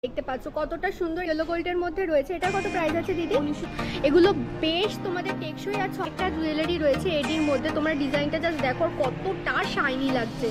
দেখতে পাচ্ছ কতটা সুন্দর ইয়েলো গোল্ডের মধ্যে রয়েছে। এটা কত প্রাইস আছে দিদি? 1900। এগুলো বেশ তোমাদের টেকসই আছে। একটা জুয়েলারি রয়েছে এডির মধ্যে, তোমরা ডিজাইনটা জাস্ট দেখো কতটা শাইনি লাগছে।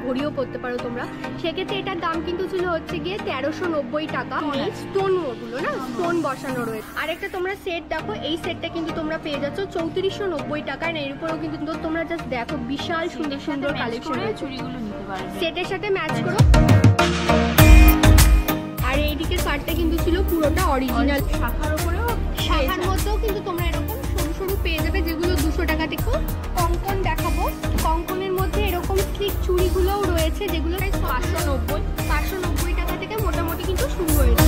ঘড়িও পরতে পারো তোমরা, সেক্ষেত্রে এটার দাম কিন্তু ছিল হচ্ছে গিয়ে 1390 টাকা। স্টোন গুলো না, স্টোন বসানো রয়েছে। আর একটা তোমরা সেট দেখো, এই সেটটা কিন্তু তোমরা পেয়ে যাচ্ছ 3490 টাকায়। এর উপরেও কিন্তু তোমরা জাস্ট দেখো বিশাল সুন্দর সুন্দর কালেকশন রয়েছে। চুড়িগুলো নিতে পারবে, সেটের সাথে ম্যাচ করো। আর এই দিকের কার্ডটা কিন্তু ছিল পুরোটা অরিজিনাল, শাখার উপরেও শাখার মধ্যেও কিন্তু তোমরা এরকম সরু সরু পেয়ে যাবে, যেগুলো 200 টাকা থেকে। কঙ্কন দেখাবো, কঙ্কনের মধ্যে এরকম স্লিক চুড়িগুলোও রয়েছে, যেগুলো 590 টাকা থেকে মোটামুটি কিন্তু শুরু হয়েছে।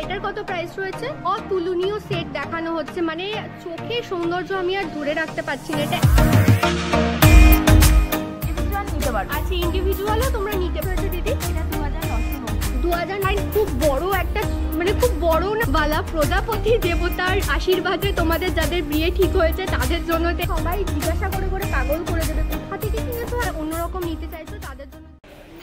এটার কত প্রাইস রয়েছে? অতুলনীয় সেট দেখানো হচ্ছে, মানে চোখের সৌন্দর্য আমি আর ধরে রাখতে পারছি না। এটা নিতে পারো, আচ্ছা ইন্ডিভিজুয়ালও তোমরা নিতে পারছো দিদি। এটা 2009 খুব বড় একটা, মানে খুব বড় না বালা, প্রজাপতি দেবতার আশীর্বাদে তোমাদের যাদের বিয়ে ঠিক হয়েছে তাদের জন্য সবাই জিজ্ঞাসা করে করে পাগল করে দেবে কোথা থেকে কিনেছো আর অন্যরকম নিতে চাইছো তাদের জন্য।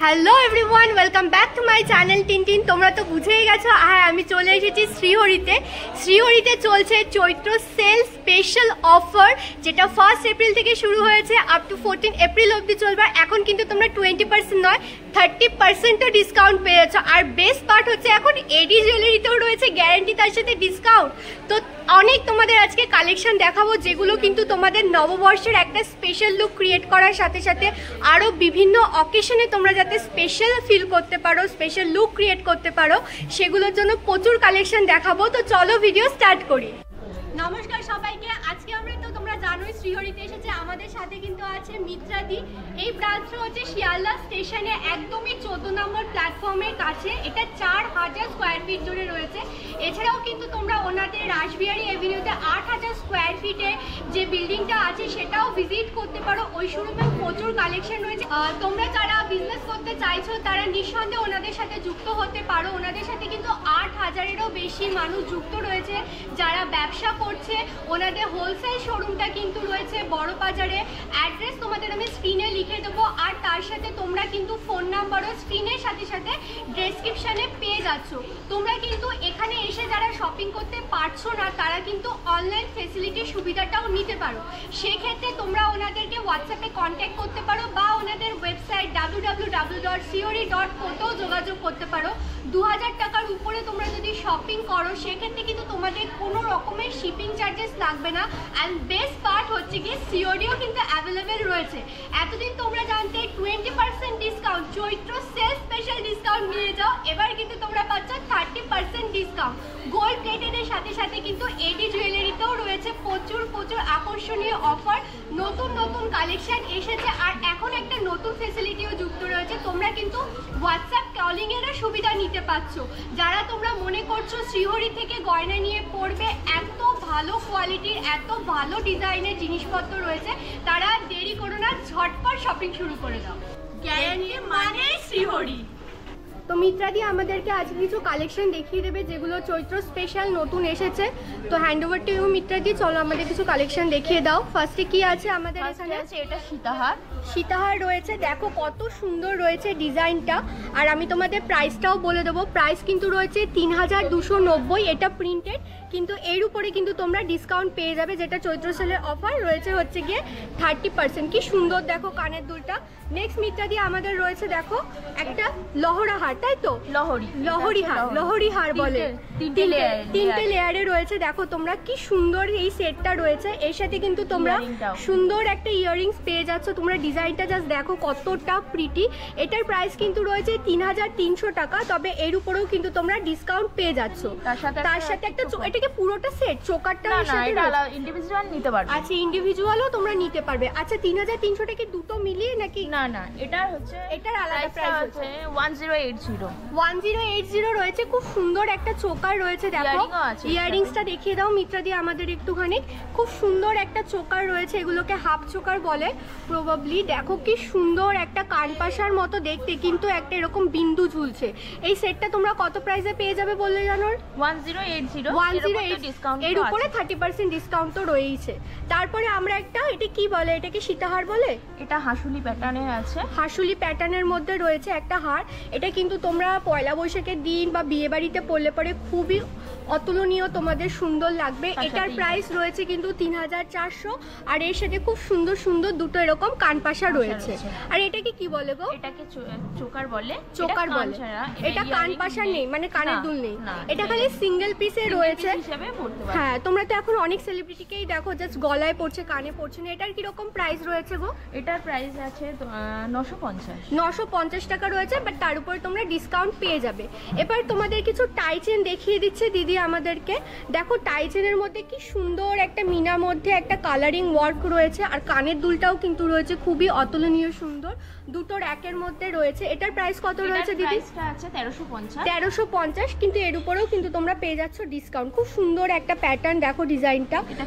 Hello everyone, welcome back to my channel Tintin. তোমরা তো বুঝেই গেছো, হ্যাঁ আমি চলে এসেছি শ্রীহরিতে। শ্রীহরিতে চলছে চৈত্র সেল স্পেশাল অফার, যেটা 1 এপ্রিল থেকে শুরু হয়েছে, আপ টু 14 এপ্রিল অবধি চলবে। এখন কিন্তু তোমরা 20% নয় 30%ও ডিসকাউন্ট পেয়ে যাচ্ছ। আর বেস্ট পার্ট হচ্ছে এখন এডি জুয়েলারিতেও রয়েছে গ্যারান্টি, তার সাথে ডিসকাউন্ট। তো অনেক তোমাদের আজকে কালেকশন দেখাবো, যেগুলো কিন্তু তোমাদের নববর্ষের একটা স্পেশাল লুক ক্রিয়েট করার সাথে সাথে আরও বিভিন্ন অকেশনে তোমরা যাতে স্পেশাল ফিল করতে পারো, স্পেশাল লুক ক্রিয়েট করতে পারো, সেগুলোর জন্য প্রচুর কালেকশন দেখাবো। তো চলো ভিডিও স্টার্ট করি। নমস্কার সবাইকে, আজকে আমরা তো তোমরা জানোই শ্রীহরিতে এসেছে। আমাদের সাথে কিন্তু আছে মিত্রাদি। এই ব্রাঞ্চটা হচ্ছে শিয়ালদা স্টেশনে একদমই 14 নম্বর প্ল্যাটফর্মের কাছে। এটা 4000 স্কোয়ার ফিট জুড়ে রয়েছে। এছাড়াও কিন্তু তোমরা ওনাদের রাসবিহারী এভিনিউতে 8000 স্কোয়ার ফিটে যে বিল্ডিংটা আছে সেটাও ভিজিট করতে পারো। ওই শোরুমে প্রচুর কালেকশন রয়েছে। তোমরা যারা বিজনেস করতে চাইছো তারা নিঃসন্দেহে ওনাদের সাথে যুক্ত হতে পারো। ওনাদের সাথে কিন্তু 8000-এরও বেশি মানুষ যুক্ত রয়েছে যারা ব্যবসা করছে। ওনাদের হোলসেল শোরুমটা কিন্তু রয়েছে বড় বাজারে। অ্যাড্রেস তোমাদের আমি স্ক্রিনে লিখে দেবো, আর তার সাথে তোমরা কিন্তু ফোন নাম্বারও স্ক্রিনের সাথে সাথে ডেসক্রিপশনে পেয়ে যাচ্ছ। তোমরা কিন্তু এখানে এসে যারা শপিং করতে পারছো না তারা কিন্তু অনলাইন ফেসিলিটির সুবিধাটাও নিতে পারো। সেক্ষেত্রে তোমরা ওনাদেরকে হোয়াটসঅ্যাপে কন্ট্যাক্ট করতে পারো বা ওনাদের ওয়েবসাইট www.cori.co-তেও যোগাযোগ করতে পারো। 2000 টাকার উপরে তোমরা যদি শপিং করো সেক্ষেত্রে কিন্তু তোমাদের কোনো রকমের শিপিং চার্জেস লাগবে না। অ্যান্ড বেস্ট পার্ট হচ্ছে কি সিওডিও কিন্তু অ্যাভেলেবেল রয়েছে। এতদিন তোমরা জানতে 20% ডিসকাউন্ট, চৈত্র সেল স্পেশাল ডিসকাউন্ট নিয়ে যাও, এবার কিন্তু তোমরা পাচ্ছ 30% ডিসকাউন্ট। গোল্ড প্লেটেডের সাথে সাথে কিন্তু এডি জুয়েলারিতেও রয়েছে প্রচুর প্রচুর আকর্ষণীয় অফার। নতুন নতুন কালেকশন এসেছে, আর এখন একটা নতুন ফেসিলিটিও যুক্ত রয়েছে। তোমরা কিন্তু হোয়াটসঅ্যাপ কলিংয়েরও সুবিধা নিতে পারছো। যারা তোমরা মনে করছো শ্রীহরি থেকে গয়না নিয়ে পড়বে, এত ভালো কোয়ালিটির এত ভালো ডিজাইনের জিনিসপত্র রয়েছে, তারা দেরি করো না, ঝটপট শপিং শুরু করে দাও। গ্যারান্টি মানে শ্রীহরি। তো মিত্রাদি আমাদেরকে আজকে কিছু কালেকশন দেখিয়ে দেবে যেগুলো চৈত্র স্পেশাল নতুন এসেছে। তো হ্যান্ড ওভার টু ইউ মিত্রাদি, চলো আমাদের কিছু কালেকশন দেখিয়ে দাও। ফার্স্টে কি আছে আমাদের এখানে? এটা সীতাহার, সীতাহার রয়েছে। দেখো কত সুন্দর রয়েছে ডিজাইনটা। আর আমি তোমাদের প্রাইসটাও বলে দেবো। প্রাইস কিন্তু রয়েছে 3290। এটা প্রিন্টেড, কিন্তু এর উপরে কিন্তু তোমরা ডিসকাউন্ট পেয়ে যাবে, যেটা চৈত্র সেলের অফার রয়েছে হচ্ছে গিয়ে 30%। কি সুন্দর দেখো কানের দুলটা। নেক্সট মিত্রাদি আমাদের রয়েছে দেখো একটা লহরা হার। হার, তাই তো? লহরি হার বলে, তিনটে লেয়ারে রয়েছে। দেখো তোমরা কি সুন্দর এই সেটটা রয়েছে, এর সাথে কিন্তু তোমরা সুন্দর একটা ইয়াররিংস পেয়ে যাচ্ছ। তোমরা ডিজাইনটা জাস্ট দেখো কতটা প্রিটি। এটার প্রাইস কিন্তু রয়েছে 3300 টাকা, তবে এর উপরেও কিন্তু তোমরা ডিসকাউন্ট পেয়ে যাচ্ছ। তার সাথে একটা এটাকে পুরোটা সেট, চোকারটা ইন্ডিভিজুয়াল নিতে পারবে। আচ্ছা, ইন্ডিভিজুয়ালও তোমরা নিতে পারবে। আচ্ছা, 3300 টাকা দুটো মিলিয়ে নাকি? না, এটার আলাদা প্রাইস হচ্ছে 1080 রয়েছে। খুব সুন্দর একটা চোকার রয়েছে। দেখো ইয়াররিংসটা দেখিয়ে দাও মিত্রা দিয়ে আমাদের একটুখানি। খুব সুন্দর একটা চোকার রয়েছে, এগুলোকে হাফ চোকার বলে প্রবাবলি। দেখো কি সুন্দর একটা কানপাশার মতো দেখতে, কিন্তু একটা এরকম বিন্দু ঝুলছে। এই সেটটা তোমরা কত প্রাইসে পেয়ে যাবে বললে জানো? 1080 এর উপরে 30% ডিসকাউন্ট তো রয়েছে। তারপরে আমরা একটা, এটা কি বলে, এটাকে সীতাহার বলে? এটা হাসুলি প্যাটার্নের আছে, হাসুলি প্যাটার্নের মধ্যে রয়েছে একটা হার। এটা কিন্তু তোমরা পয়লা বৈশাখের দিন বা বিয়ে বাড়িতে পরলে পরে খুবই অতুলনীয়, তোমাদের সুন্দর লাগবে। এটার প্রাইস রয়েছে কিন্তু 3400, আর এর সাথে খুব সুন্দর সুন্দর দুটো এরকম কানপাশা রয়েছে। আর এটাকে কি বলে গো? এটাকে চোকার বলে। এটা কানপাশা নেই, মানে কানের দুল নেই, এটা খালি সিঙ্গেল পিসে রয়েছে। হ্যাঁ, তোমরা তো এখন অনেক সেলিব্রিটিকেই দেখো জাস্ট গলায় পড়ছে, কানে পড়ছে না। এটার কিরকম প্রাইস রয়েছে গো? এটার প্রাইস আছে 950 টাকা রয়েছে, বাট তার উপরে তোমরা ডিসকাউন্ট পেয়ে যাবে। এবার তোমাদের কিছু টাই চেন দেখিয়ে দিচ্ছে দিদি আমাদেরকে। দেখো টাই চেনের মধ্যে কি সুন্দর একটা মিনার মধ্যে একটা কালারিং ওয়ার্ক রয়েছে, আর কানের দুলটাও কিন্তু রয়েছে খুবই অতুলনীয় সুন্দর, দুটো র্যাকের মধ্যে রয়েছে। এটার প্রাইস কত রয়েছে দিদি? আছে 1350, কিন্তু এর উপরেও কিন্তু তোমরা পেয়ে যাচ্ছ ডিসকাউন্ট। খুব সুন্দর একটা প্যাটার্ন, দেখো ডিজাইনটা, এটা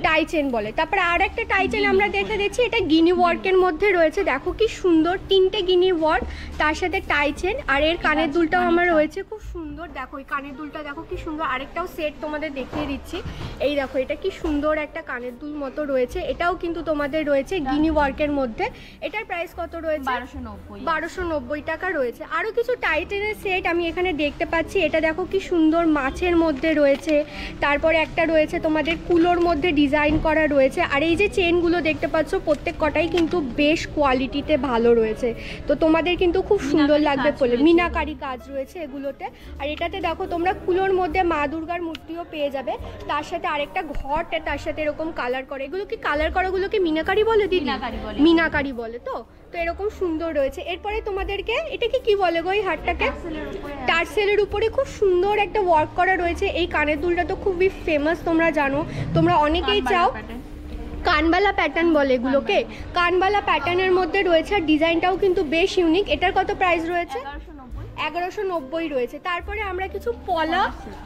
টাই চেন বলে। তারপরে আর একটা টাই চেন আমরা দেখে দিচ্ছি, এটা গিনি ওয়ার্কের মধ্যে রয়েছে। দেখো কি সুন্দর, 3টে গিনি ওয়ার্ক, তার সাথে টাই চেন, আর এর কানের দুলটাও আমার রয়েছে খুব সুন্দর। দেখো এই কানের দুলটা দেখো কি সুন্দর। আরেকটাও সেট তোমাদের দেখিয়ে দিচ্ছি, এই দেখো এটা কি সুন্দর একটা কানের দুল মতো রয়েছে। এটাও কিন্তু তোমাদের রয়েছে গিনি ওয়ার্কের মধ্যে। এটার প্রাইস কত রয়েছে? 1290 টাকা রয়েছে। আরো কিছু টাইটেনের সেট আমি এখানে দেখতে পাচ্ছি। এটা দেখো কি সুন্দর মাছের মধ্যে রয়েছে, তারপরে একটা রয়েছে তোমাদের কুলোর মধ্যে ডিজাইন করা রয়েছে। আর এই যে চেনগুলো দেখতে পাচ্ছ প্রত্যেক কটাই কিন্তু বেশ কোয়ালিটিতে ভালো রয়েছে, তো তোমাদের কিন্তু খুব সুন্দর লাগবে বলে। মিনাকারি কাজ রয়েছে এগুলোতে। আর এটাতে দেখো তোমরা কুলোর মধ্যে মা দুর্গার মূর্তিও পেয়ে যাবে, তার সাথে আরেকটা ঘট, তার সাথে এরকম কালার করে। এগুলো কি কালার করাগুলোকে মিনাকারি বলে দিদি? মিনাকারি বলে। তো এরকম সুন্দর রয়েছে। এরপরে তোমাদেরকে এটাকে কি বলে গো এই হারটাকে? টার্সেলের উপরে খুব সুন্দর একটা ওয়ার্ক করা রয়েছে। এই কানের দুলটা তো খুবই ফেমাস, তোমরা জানো, তোমরা অনেকেই চাও। কানবালা প্যাটার্ন বলে এগুলোকে। কানবালা প্যাটার্নের মধ্যে রয়েছে, আর ডিজাইনটাও কিন্তু বেশ ইউনিক। এটার কত প্রাইস রয়েছে? 1190 রয়েছে। তারপরে আমরা কিছু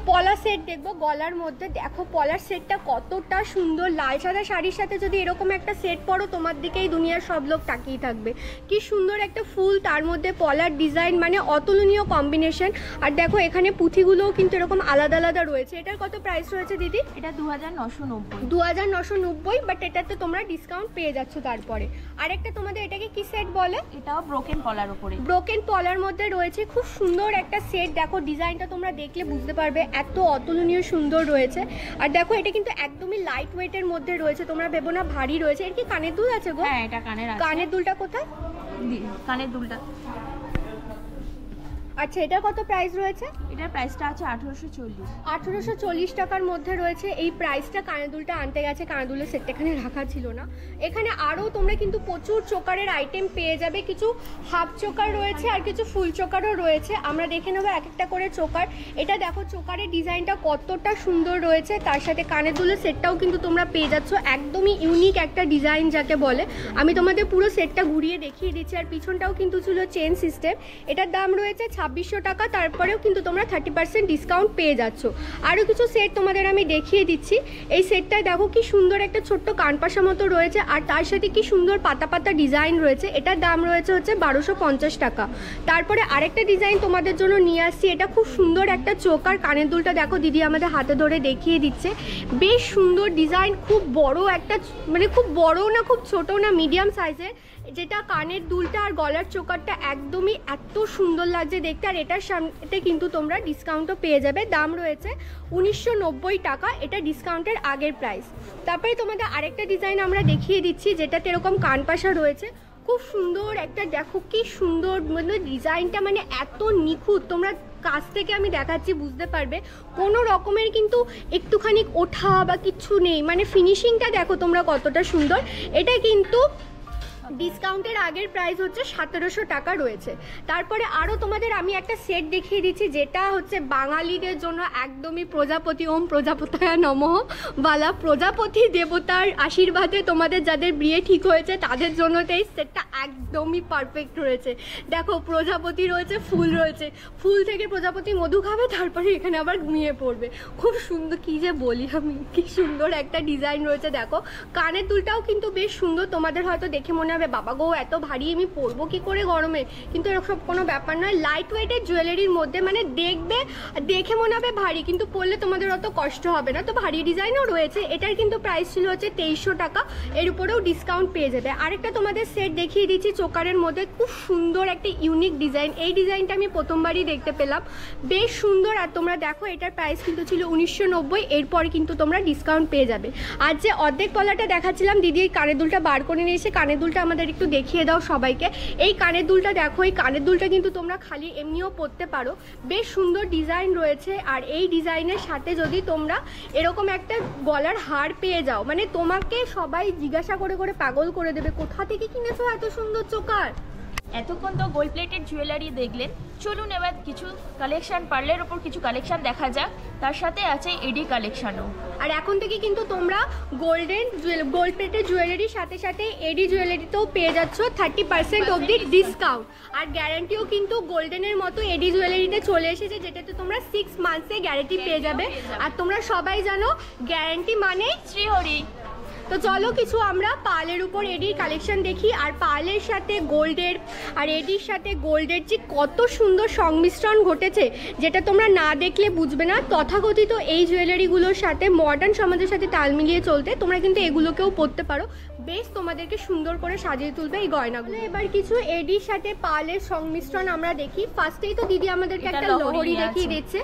পলা সেট দেখবো গলার মধ্যে। দেখো পলার সেটটা কতটা সুন্দর, লাল সাদা শাড়ির সাথে যদি এরকম একটা সেট পরো, তোমার দিকেই দুনিয়ার সব লোক তাকিয়ে থাকবে। কি সুন্দর একটা ফুল, তার মধ্যে পলার ডিজাইন, মানে অতুলনীয় কম্বিনেশন। আর দেখো এখানে পুঁথিগুলোও কিন্তু এরকম আলাদা আলাদা রয়েছে। এটার কত প্রাইস রয়েছে দিদি? এটা 2990। 2990, বাট এটাতে তোমরা ডিসকাউন্ট পেয়ে যাচ্ছ। তারপরে আরেকটা তোমাদের এটাকে কি সেট বলে? এটাও ব্রোকেন পলার উপরে, ব্রোকেন পলার মধ্যে রয়েছে। খুব সুন্দর একটা সেট, দেখো ডিজাইনটা তোমরা দেখলে বুঝতে পারবে এত অতুলনীয় সুন্দর রয়েছে। আর দেখো এটা কিন্তু একদমই লাইট ওয়েটের মধ্যে রয়েছে, তোমরা ভেবো না ভারী রয়েছে। এর কি কানের দুল আছে গো? হ্যাঁ, এটা কানের আছে। কানের দুলটা কোথায়? কানের দুলটা আচ্ছা, এটার কত প্রাইস রয়েছে? এটার প্রাইসটা আছে 1840 টাকার মধ্যে রয়েছে। এই প্রাইসটা কানের দুলটা আনতে গেছে, কানের দুলের সেটটা এখানে রাখা ছিল না। এখানে আরও তোমরা কিন্তু প্রচুর চোকারের আইটেম পেয়ে যাবে। কিছু হাফ চোকার রয়েছে আর কিছু ফুল চোকারও রয়েছে। আমরা দেখে নেবো এক একটা করে চোকার। এটা দেখো চোকারের ডিজাইনটা কতটা সুন্দর রয়েছে, তার সাথে কানের দুলের সেটটাও কিন্তু তোমরা পেয়ে যাচ্ছ। একদমই ইউনিক একটা ডিজাইন যাকে বলে। আমি তোমাদের পুরো সেটটা ঘুরিয়ে দেখিয়ে দিচ্ছি। আর পিছনটাও কিন্তু ছিল চেন সিস্টেম। এটার দাম রয়েছে 2600 টাকা, তারপরেও কিন্তু তোমরা 30% ডিসকাউন্ট পেয়ে যাচ্ছ। আরও কিছু সেট তোমাদের আমি দেখিয়ে দিচ্ছি। এই সেটটায় দেখো কি সুন্দর একটা ছোট্ট কানপাশা মতো রয়েছে, আর তার সাথে কি সুন্দর পাতা পাতা ডিজাইন রয়েছে। এটার দাম রয়েছে হচ্ছে 1250 টাকা। তারপরে আরেকটা ডিজাইন তোমাদের জন্য নিয়ে আসছি। এটা খুব সুন্দর একটা চোখ, আর কানের দুলটা দেখো দিদি আমাদের হাতে ধরে দেখিয়ে দিচ্ছে। বেশ সুন্দর ডিজাইন, খুব বড় একটা, মানে খুব বড় না খুব ছোট না, মিডিয়াম সাইজের, যেটা কানের দুলটা আর গলার চোকারটা একদমই এত সুন্দর লাগছে দেখতে। আর এটার সামনে কিন্তু তোমরা ডিসকাউন্টও পেয়ে যাবে। দাম রয়েছে 1990 টাকা, এটা ডিসকাউন্টের আগের প্রাইস। তারপরে তোমাদের আরেকটা ডিজাইন আমরা দেখিয়ে দিচ্ছি, যেটাতে এরকম কানপাশা রয়েছে। খুব সুন্দর একটা, দেখো কি সুন্দর মানে ডিজাইনটা, মানে এত নিখুঁত, তোমরা কাছ থেকে আমি দেখাচ্ছি বুঝতে পারবে, কোনো রকমের কিন্তু একটুখানি ওঠা বা কিছু নেই, মানে ফিনিশিংটা দেখো তোমরা কতটা সুন্দর। এটা কিন্তু ডিসকাউন্টের আগের প্রাইস হচ্ছে 1700 টাকা রয়েছে। তারপরে আরও তোমাদের আমি একটা সেট দেখিয়ে দিচ্ছি, যেটা হচ্ছে বাঙালিদের জন্য একদমই প্রজাপতি ওম প্রজাপতায় নমঃ বালা, প্রজাপতি দেবতার আশীর্বাদে তোমাদের যাদের বিয়ে ঠিক হয়েছে তাদের জন্য তো এই সেটটা একদমই পারফেক্ট রয়েছে। দেখো প্রজাপতি রয়েছে, ফুল রয়েছে, ফুল থেকে প্রজাপতি মধু খাবে, তারপরে এখানে আবার ঘুমিয়ে পড়বে। খুব সুন্দর, কি যে বলি আমি, কি সুন্দর একটা ডিজাইন রয়েছে। দেখো কানের দুলটাও কিন্তু বেশ সুন্দর, তোমাদের হয়তো দেখে মনে হবে বাবা গো এত ভারী আমি পরবো কি করে গরমে, কিন্তু এরকম কোনো ব্যাপার নয়। লাইট ওয়েটের জুয়েলারির মধ্যে, মানে দেখবে দেখে মনে হবে ভারী, কিন্তু পরলে তোমাদের অত কষ্ট হবে না। তো ভারী ডিজাইনও রয়েছে। এটার কিন্তু প্রাইস ছিল হচ্ছে 2300 টাকা, এর উপরেও ডিসকাউন্ট পেয়ে যাবে। আরেকটা তোমাদের সেট দেখিয়ে দিচ্ছি চোকারের মধ্যে, খুব সুন্দর একটা ইউনিক ডিজাইন। এই ডিজাইনটা আমি প্রথমবারই দেখতে পেলাম, বেশ সুন্দর। আর তোমরা দেখো এটার প্রাইস কিন্তু ছিল 1990, এরপরে কিন্তু তোমরা ডিসকাউন্ট পেয়ে যাবে। আর যে অর্ধেক পলাটা দেখাচ্ছিলাম দিদি, এই কানের দুলটা বার করে নিয়ে এসে কানের দুলটা আমাদের একটু দেখিয়ে দাও সবাইকে। এই কানের দুলটা দেখো, এই কানের দুলটা কিন্তু তোমরা খালি এমনিও পরতে পারো, বেশ সুন্দর ডিজাইন রয়েছে। আর এই ডিজাইনের সাথে যদি তোমরা এরকম একটা গলার হার পেয়ে যাও, মানে তোমাকে সবাই জিজ্ঞাসা করে করে পাগল করে দেবে, কোথা থেকে কিনেছো এত সুন্দর চোকার। এতক্ষণ তো গোল্ড প্লেটেড জুয়েলারি দেখলেন, চলুন এবার কিছু কালেকশন, পার্লের ওপর কিছু কালেকশন দেখা যাক, তার সাথে আছে এডি কালেকশনও। আর এখন থেকে কিন্তু তোমরা গোল্ড প্লেটেড জুয়েলারির সাথে সাথে এডি জুয়েলারিতেও পেয়ে যাচ্ছ 30% অবধি ডিসকাউন্ট। আর গ্যারান্টিও কিন্তু গোল্ডেনের মতো এডি জুয়েলারিতে চলে এসেছে, যেটাতে তোমরা 6 মান্থসে গ্যারান্টি পেয়ে যাবে। আর তোমরা সবাই জানো গ্যারান্টি মানে শ্রীহরি। তো চলো কিছু আমরা পার্লের উপর এডির কালেকশন দেখি। আর পার্লের সাথে গোল্ডের আর এডির সাথে গোল্ডের যে কত সুন্দর সংমিশ্রণ ঘটেছে, যেটা তোমরা না দেখলে বুঝবে না। তথাকথিত এই জুয়েলারিগুলোর সাথে মডার্ন সমাজের সাথে তাল মিলিয়ে চলতে তোমরা কিন্তু এগুলোকেও পরতে পারো, বেশ তোমাদেরকে সুন্দর করে সাজিয়ে তুলবে এই গয়নাগুলো। এবার কিছু এডির সাথে পার্লের সংমিশ্রণ আমরা দেখি। ফার্স্টেই তো দিদি আমাদেরকে একটা লহরি দেখিয়ে দিচ্ছে।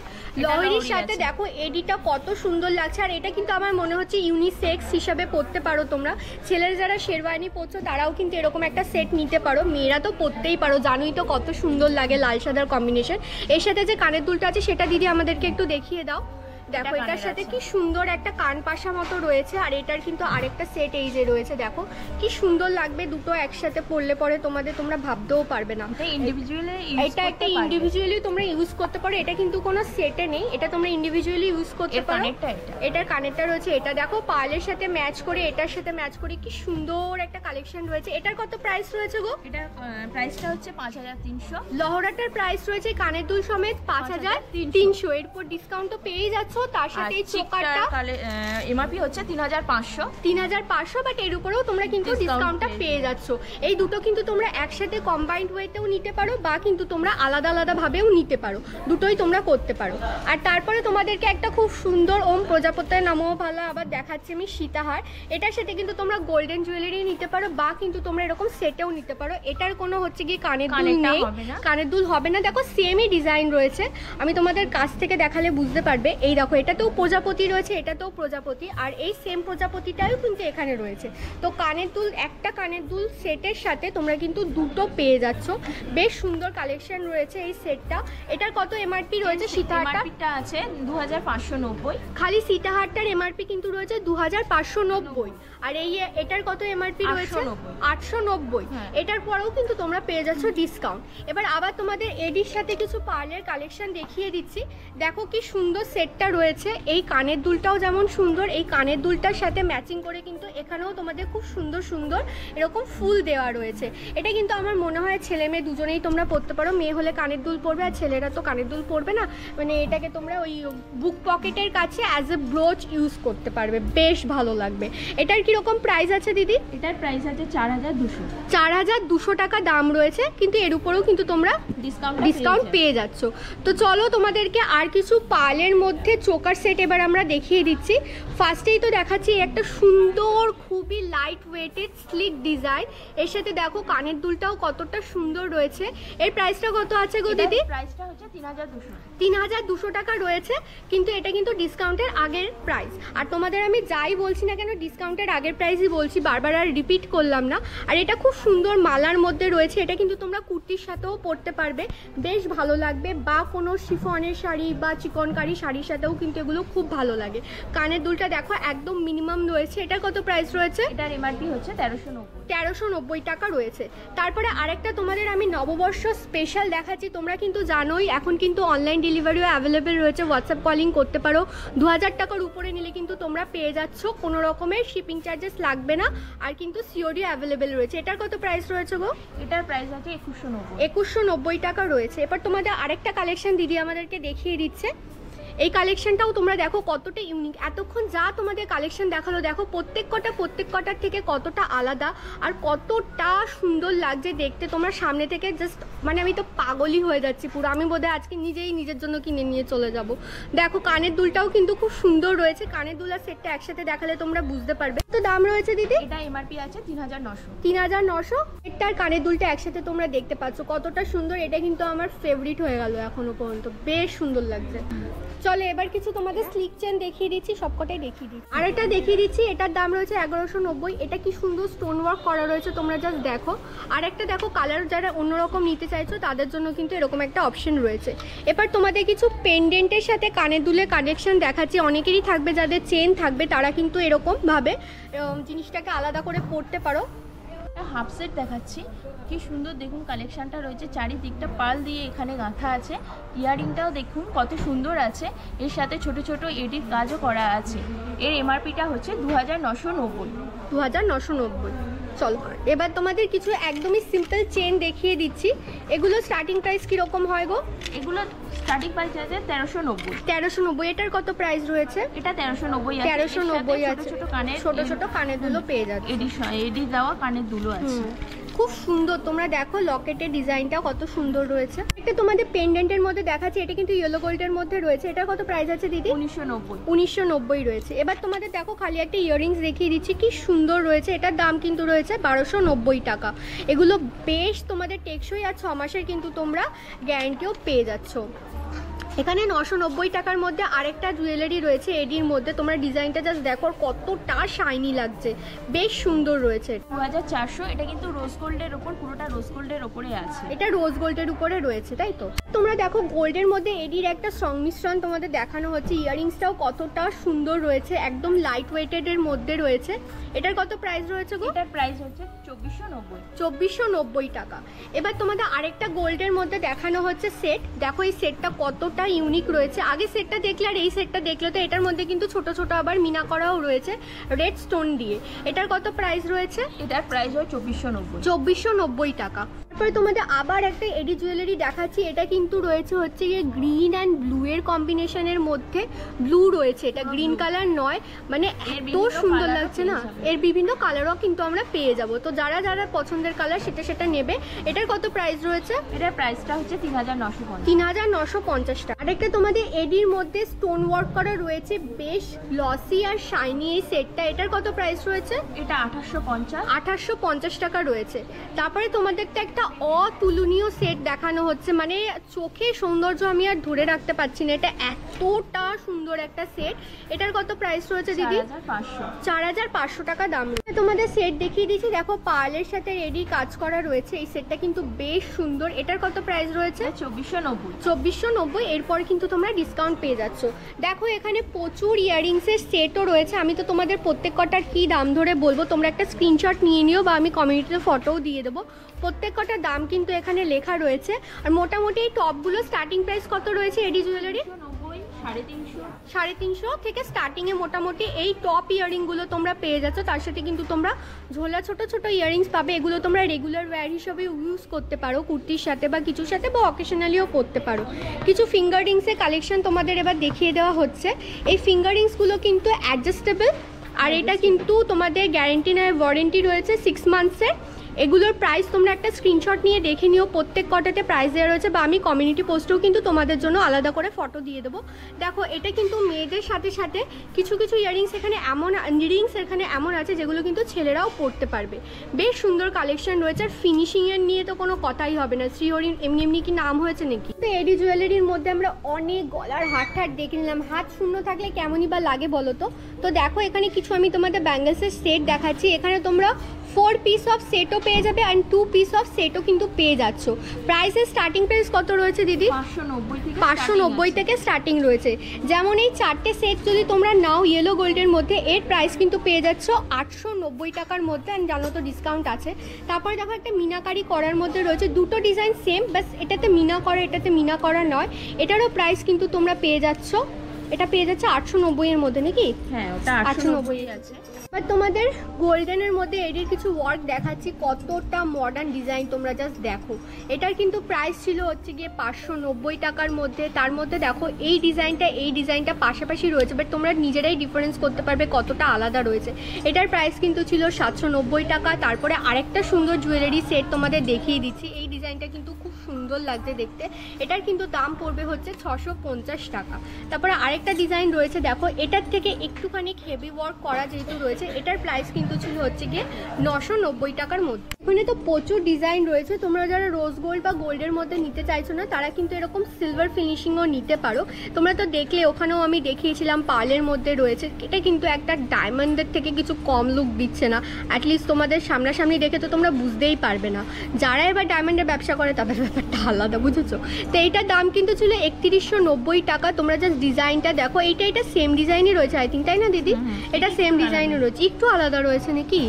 লহরির সাথে দেখো এডিটা কত সুন্দর লাগছে। আর এটা কিন্তু আমার মনে হচ্ছে ইউনিসেক্স হিসাবে পরতে পারো তোমরা। ছেলেরা যারা শেরওয়ানি পরছো তারাও কিন্তু এরকম একটা সেট নিতে পারো, মেয়েরা তো পরতেই পারো, জানোই তো কত সুন্দর লাগে লাল সাদার কম্বিনেশন। এর সাথে যে কানের দুলটা আছে সেটা দিদি আমাদেরকে একটু দেখিয়ে দাও। দেখো এটার সাথে কি সুন্দর একটা কান পাশা মতো রয়েছে। আর এটার কিন্তু আরেকটা সেট এই যে রয়েছে, দেখো কি সুন্দর লাগবে, দুটো একসাথে পরলে পরে তোমরা ভাবতেও পারবে না। এটা একটা ইন্ডিভিজুয়ালি তোমরা ইউজ করতে পারো, এটা কিন্তু কোনো সেটে নেই, এটা তোমরা ইন্ডিভিজুয়ালি ইউজ করতে পারো। এটার কানেরটা রয়েছে, এটা দেখো পার্লের সাথে ম্যাচ করে, এটার সাথে ম্যাচ করে কি সুন্দর একটা কালেকশন রয়েছে। এটার কত প্রাইস রয়েছে গো? এটার প্রাইসটা হচ্ছে 5300। লহরাটার প্রাইস রয়েছে কানের দুল সমেত 5300, এরপর ডিসকাউন্ট তো পেয়ে যাচ্ছ। তার সাথে এই চোকারটা এমআরপি হচ্ছে 3500, বাট এর উপরেও তোমরা কিন্তু ডিসকাউন্টটা পেয়ে যাচ্ছ। এই দুটো কিন্তু তোমরা একসাথে কম্বাইন্ড ওয়েতেও নিতে পারো, বা কিন্তু তোমরা আলাদা আলাদা ভাবেও নিতে পারো, দুটোই তোমরা করতে পারো। আর তারপরে তোমাদেরকে একটা খুব সুন্দর ওম প্রজাপতায় নমঃ ভালা আবার দেখাচ্ছি আমি, সীতাহার। এটার সাথে কিন্তু তোমরা গোল্ডেন জুয়েলারি নিতে পারো, বা কিন্তু তোমরা এরকম সেটেও নিতে পারো। এটার কোনো হচ্ছে গিয়ে কানের দুল নেই, কানের দুল হবে না। দেখো সেমই ডিজাইন রয়েছে, আমি তোমাদের কাছ থেকে দেখালে বুঝতে পারবে। এই দেখো এটাতেও প্রজাপতি রয়েছে, এটাতেও প্রজাপতি, আর এই সেম প্রজাপতিটাও কিন্তু এখানে রয়েছে। তো কানের দুল, একটা কানের দুল সেটের সাথে তোমরা কিন্তু দুটো পেয়ে যাচ্ছ। বেশ সুন্দর কালেকশন রয়েছে এই সেটটা। এটার কত এমআরপি রয়েছে? সীতাহারটা আছে 2590, খালি সীতাহারটার এমআরপি কিন্তু রয়েছে 2590। আর এটার কত এমআরপি রয়েছে? 890। এটার পরেও কিন্তু তোমরা পেয়ে যাচ্ছ ডিসকাউন্ট। এবার আবার তোমাদের এডির সাথে কিছু পার্লের কালেকশন দেখিয়ে দিচ্ছি। দেখো কি সুন্দর সেটটা রয়েছে। এই কানের দুলটাও যেমন সুন্দর, এই কানের দুলটার সাথে ম্যাচিং করে কিন্তু এখানেও তোমাদের খুব সুন্দর সুন্দর এরকম ফুল দেওয়া রয়েছে। এটা কিন্তু আমার মনে হয় ছেলে মেয়ে দুজনেই তোমরা পরতে পারো। মেয়ে হলে কানের দুল পরবে, আর ছেলেরা তো কানের দুল পরবে না, মানে এটাকে তোমরা ওই বুক পকেটের কাছে অ্যাজ এ ব্রোচ ইউজ করতে পারবে, বেশ ভালো লাগবে। এটার কিরকম প্রাইস আছে দিদি? এটার প্রাইস আছে 4200। 4200 টাকা দাম রয়েছে, কিন্তু এর উপরেও কিন্তু তোমরা ডিসকাউন্ট পেয়ে যাচ্ছ। তো চলো তোমাদেরকে আর কিছু পার্লের মধ্যে চোকার সেট এবার আমরা দেখিয়ে দিচ্ছি। ফার্স্টেই তো দেখাচ্ছি একটা সুন্দর খুবই লাইট ওয়েটেড স্লিক ডিজাইন, এর সাথে দেখো কানের দুলটাও কতটা সুন্দর রয়েছে। এর প্রাইসটা কত আছে গো দিদি? প্রাইসটা হচ্ছে 3200। 3200 টাকা রয়েছে, কিন্তু এটা কিন্তু ডিসকাউন্টের আগের প্রাইস। আর তোমাদের আমি যাই বলছি না কেন ডিসকাউন্টের আগের প্রাইসই বলছি, বারবার আর রিপিট করলাম না। আর এটা খুব সুন্দর মালার মধ্যে রয়েছে, এটা কিন্তু তোমরা কুর্তির সাথেও পরতে পারবে, বেশ ভালো লাগবে, বা কোনো শিফনের শাড়ি বা চিকনকারি শাড়ির সাথেও কিন্তু এগুলো খুব ভালো লাগে। কানের দুলটা দেখো একদম মিনিমাম রয়েছে। এটার কত প্রাইস রয়েছে? এটার এমআরপি হচ্ছে 1390। 1390 টাকা রয়েছে। তারপরে আরেকটা তোমাদের আমি নববর্ষ স্পেশাল দেখাচ্ছি। তোমরা কিন্তু জানোই এখন কিন্তু অনলাইন ডেলিভারিও অ্যাভেলেবেল রয়েছে, হোয়াটসঅ্যাপ কলিং করতে পারো। 2000 টাকার উপরে নিলে কিন্তু তোমরা পেয়ে যাচ্ছ, কোনো রকমের শিপিং চার্জেস লাগবে না, আর কিন্তু সিওডি অ্যাভেলেবেল রয়েছে। এটার কত প্রাইস রয়েছে গো? এটার প্রাইস আছে 2190। 2190 টাকা রয়েছে। এবার তোমাদের আরেকটা কালেকশন দিদি আমাদেরকে দেখিয়ে দিচ্ছে। এই কালেকশনটাও তোমরা দেখো কতটা ইউনিক। এতক্ষণ যা তোমাদের কালেকশন দেখালো দেখো প্রত্যেক কটার থেকে কতটা আলাদা আর কতটা সুন্দর লাগছে দেখতে। তোমরা সামনে থেকে জাস্ট মানে আমি তো পাগলই হয়ে যাচ্ছি পুরো। আমি বোধহয় আজকে নিজের জন্য কিনে নিয়ে চলে যাব। দেখো কানের দুলটাও কিন্তু খুব সুন্দর রয়েছে। কানের দুল আর সেটটা একসাথে দেখালে তোমরা বুঝতে পারবে। তো দাম রয়েছে দিদি? এটা এমআরপি আছে 3900। 3900। এটার কানের দুলটা একসাথে তোমরা দেখতে পাচ্ছ কতটা সুন্দর। এটা কিন্তু আমার ফেভারিট হয়ে গেল এখনো পর্যন্ত, বেশ সুন্দর লাগছে। চলো এবার কিছু তোমাদের স্লিক চেন দেখিয়ে দিচ্ছি, সবকটাই দেখিয়ে দিচ্ছি। আর এটা দেখিয়ে দিচ্ছি, এটার দাম রয়েছে 1190। এটা কি সুন্দর স্টোন ওয়ার্ক করা রয়েছে, তোমরা জাস্ট দেখো। আর একটা দেখো কালার যারা অন্যরকম নিতে চাইছো তাদের জন্য কিন্তু এরকম একটা অপশন রয়েছে। এবার তোমাদের কিছু পেন্ডেন্টের সাথে কানের দুলের কানেকশন দেখাচ্ছি। অনেকেরই থাকবে যাদের চেন থাকবে, তারা কিন্তু এরকমভাবে জিনিসটাকে আলাদা করে পরতে পারো। হাফ সেট দেখাচ্ছি, কি সুন্দর দেখুন কালেকশনটা রয়েছে। চারিদিকটা পাল দিয়ে এখানে গাঁথা আছে। ইয়াররিংটাও দেখুন কত সুন্দর আছে, এর সাথে ছোট ছোট এডির কাজও করা আছে। এর এমআরপিটা হচ্ছে 2990। 2990। চলো এবার তোমাদের কিছু একদমই সিম্পল চেন দেখিয়ে দিচ্ছি। এগুলো স্টার্টিং প্রাইস কীরকম হয় গো? এগুলো স্টার্টিং প্রাইস আছে 1390। 1390। এটার কত প্রাইস রয়েছে? এটা 1390 আছে। 1390 আছে। ছোট কানের দুলো পেয়ে যাচ্ছে। এডি দেওয়া কানের দুলো আছে, খুব সুন্দর। তোমরা দেখো লকেটের ডিজাইনটা কত সুন্দর রয়েছে। এটা তোমাদের পেন্ডেন্টের মধ্যে দেখাচ্ছি, এটা কিন্তু ইয়েলো গোল্ডের মধ্যে রয়েছে। এটার কত প্রাইস আছে দিদি? 1990। 1990 রয়েছে। এবার তোমাদের দেখো খালি একটা ইয়াররিংস দেখিয়ে দিচ্ছি, কি সুন্দর রয়েছে। এটার দাম কিন্তু রয়েছে 1290 টাকা। এগুলো বেশ তোমাদের টেকসই আর 6 মাসের কিন্তু তোমরা গ্যারান্টিও পেয়ে যাচ্ছ। এখানে 990 টাকার মধ্যে আরেকটা জুয়েলারি রয়েছে এডির মধ্যে। তোমরা ডিজাইনটা জাস্ট দেখো কতটা শাইনি লাগছে, বেশ সুন্দর রয়েছে। 2400। এটা কিন্তু রোজ গোল্ডের ওপর, পুরোটা রোজ গোল্ডের ওপরে আছে। এটা রোজ গোল্ডের উপরে রয়েছে, তাই তো? তোমরা দেখো গোল্ডের মধ্যে এডির একটা সংমিশ্রণ তোমাদের দেখানো হচ্ছে। ইয়াররিংসটাও কতটা সুন্দর রয়েছে, একদম লাইট ওয়েটেড এর মধ্যে রয়েছে। এটার কত প্রাইস রয়েছে গো? এটার প্রাইস হচ্ছে 2490। 2490 টাকা। এবার তোমাদের আরেকটা গোল্ডের মধ্যে দেখানো হচ্ছে সেট। দেখো এই সেটটা কতটা ইউনিক রয়েছে। আগে সেটটা দেখলে আর এই সেটটা দেখলে তো এটার মধ্যে কিন্তু ছোট ছোট আবার মিনা করাও রয়েছে রেড স্টোন দিয়ে। এটার কত প্রাইস রয়েছে? এটার প্রাইস হয় 2490। 2490 টাকা। তারপরে তোমাদের আবার একটা এডি জুয়েলারি দেখাচ্ছি। এটা কিন্তু রয়েছে হচ্ছে গিয়ে গ্রিন অ্যান্ড ব্লু এর কম্বিনেশনের মধ্যে। ব্লু রয়েছে, এটা গ্রিন কালার নয়, মানে এত সুন্দর লাগছে না। এর বিভিন্ন কালারও কিন্তু আমরা পেয়ে যাব। তো যারা যারা পছন্দের কালার সেটা নেবে। এটার কত প্রাইস রয়েছে? এটার প্রাইসটা হচ্ছে 3950। 3950 টাকা। আরেকটা তোমাদের এডির মধ্যে স্টোন ওয়ার্ক করা রয়েছে, বেশ গ্লসি আর শাইনি এই সেটটা। এটার কত প্রাইস রয়েছে? এটা 2850। 2850 টাকা রয়েছে। তারপরে তোমাদের তো একটা অতুলনীয় সেট দেখানো হচ্ছে, মানে চোখে সৌন্দর্য আমি আর ধরে রাখতে পারছি না। এটা এতটা সুন্দর একটা সেট। এটার কত প্রাইস রয়েছে দিদি? 4500 টাকা দাম। তোমাদের সেট দেখিয়ে দিচ্ছি। দেখো পার্লের সাথে রেডি কাজ করা রয়েছে। এই সেটটা কিন্তু বেশ সুন্দর। এটার কত প্রাইস রয়েছে? 2490। 2490। এরপর কিন্তু তোমরা ডিসকাউন্ট পেয়ে যাচ্ছ। দেখো এখানে প্রচুর ইয়াররিংসের সেটও রয়েছে। আমি তো তোমাদের প্রত্যেক কটার কি দাম ধরে বলবো, তোমরা একটা স্ক্রিনশট নিয়ে নিও, বা আমি কমিউনিটিতে ফটোও দিয়ে দেবো। প্রত্যেক কটার দাম কিন্তু এখানে লেখা রয়েছে। আর মোটামুটি এই টপগুলো স্টার্টিং প্রাইস কত রয়েছে এডি জুয়েলারি? 350 থেকে স্টার্টিংয়ে মোটামুটি এই টপ ইয়াররিংগুলো তোমরা পেয়ে যাচ্ছ। তার সাথে কিন্তু তোমরা ঝোলা ছোট ছোট ইয়াররিংস পাবে। এগুলো তোমরা রেগুলার ওয়্যার হিসেবে ইউজ করতে পারো, কুর্তির সাথে বা কিছুর সাথে, বা অকেশনালিও পরতে পারো। কিছু ফিঙ্গার রিংসের কালেকশন তোমাদের এবার দেখিয়ে দেওয়া হচ্ছে। এই ফিঙ্গার রিংসগুলো কিন্তু অ্যাডজাস্টেবল, আর এটা কিন্তু তোমাদের গ্যারেন্টি নয় ওয়ারেন্টি রয়েছে 6 মান্থসের। এগুলোর প্রাইস তোমরা একটা স্ক্রিনশট নিয়ে দেখে নিও, প্রত্যেক কটাতে প্রাইস দেওয়া রয়েছে, বা আমি কমিউনিটি পোস্টেও কিন্তু তোমাদের জন্য আলাদা করে ফটো দিয়ে দেবো। দেখো এটা কিন্তু মেয়েদের সাথে সাথে কিছু কিছু ইয়ারিংস এখানে এমন আছে যেগুলো কিন্তু ছেলেরাও পরতে পারবে। বেশ সুন্দর কালেকশন রয়েছে, আর ফিনিশিংয়ের নিয়ে তো কোনো কথাই হবে না। শ্রীহরিণ এমনি এমনি কি নাম হয়েছে নাকি। তো এডি জুয়েলারির মধ্যে আমরা অনেক গলার হাট দেখে নিলাম। হাত শূন্য থাকলে কেমনই বা লাগে বলো তো। তো দেখো এখানে কিছু আমি তোমাদের ব্যাঙ্গলসের সেট দেখাচ্ছি। এখানে তোমরা 4 পিস অফ সেটও পেয়ে যাবে আর 2 পিস অফ সেটও কিন্তু পেয়ে যাচ্ছ। প্রাইসের স্টার্টিং প্রাইস কত রয়েছে দিদি? 590 থেকে স্টার্টিং রয়েছে। যেমন এই 4টে সেট যদি তোমরা নাও ইয়েলো গোল্ডের মধ্যে, এর প্রাইস কিন্তু পেয়ে যাচ্ছ 890 টাকার মধ্যে। আর জানো তো ডিসকাউন্ট আছে। তারপরে দেখো একটা মিনাকারি করার মধ্যে রয়েছে, দুটো ডিজাইন সেম, বাস এটাতে মিনা করা এটাতে মিনা করা নয়। এটারও প্রাইস কিন্তু তোমরা পেয়ে যাচ্ছ, এটা পেয়ে যাচ্ছে 890 এর মধ্যে নাকি? হ্যাঁ ওটা 890 আছে। বাট তোমাদের গোল্ডেনের মধ্যে এটির কিছু ওয়ার্ক দেখাচ্ছি, কতটা মডার্ন ডিজাইন তোমরা জাস্ট দেখো। এটার কিন্তু প্রাইস ছিল হচ্ছে গিয়ে 590 টাকার মধ্যে। তার মধ্যে দেখো এই ডিজাইনটা পাশাপাশি রয়েছে, বাট তোমরা নিজেরাই ডিফারেন্স করতে পারবে কতটা আলাদা রয়েছে। এটার প্রাইস কিন্তু ছিল 790 টাকা। তারপরে আরেকটা সুন্দর জুয়েলারি সেট তোমাদের দেখিয়ে দিচ্ছি। এই ডিজাইনটা কিন্তু খুব সুন্দর লাগছে দেখতে। এটার কিন্তু দাম পড়বে হচ্ছে 650 টাকা। তারপরে আরেকটা ডিজাইন রয়েছে, দেখো এটার থেকে একটুখানি হেভি ওয়ার্ক করা যেহেতু রয়েছে, এটার প্রাইস কিন্তু ছিল হচ্ছে গিয়ে 990 টাকার মধ্যে। এখানে তো প্রচুর ডিজাইন রয়েছে। তোমরা যারা রোজ গোল্ড বা গোল্ডের মধ্যে নিতে চাইছো না, তারা কিন্তু এরকম সিলভার ফিনিশিংও নিতে পারো। তোমরা তো দেখলে ওখানেও আমি দেখিয়েছিলাম পার্লের মধ্যে রয়েছে। এটা কিন্তু একটা ডায়মন্ডের থেকে কিছু কম লুক দিচ্ছে না। অ্যাটলিস্ট তোমাদের সামনাসামনি দেখে তো তোমরা বুঝতেই পারবে না। যারা এবার ডায়মন্ডের ব্যবসা করে তাদের ব্যাপারটা আলাদা, বুঝেছো? তো এইটার দাম কিন্তু ছিল 3190 টাকা। তোমরা জাস্ট ডিজাইনটা দেখো, এটা সেম ডিজাইনই রয়েছে আই থিঙ্ক, তাই না দিদি? এটা সেম ডিজাইনই রয়েছে, একটু আলাদা রয়েছে নাকি?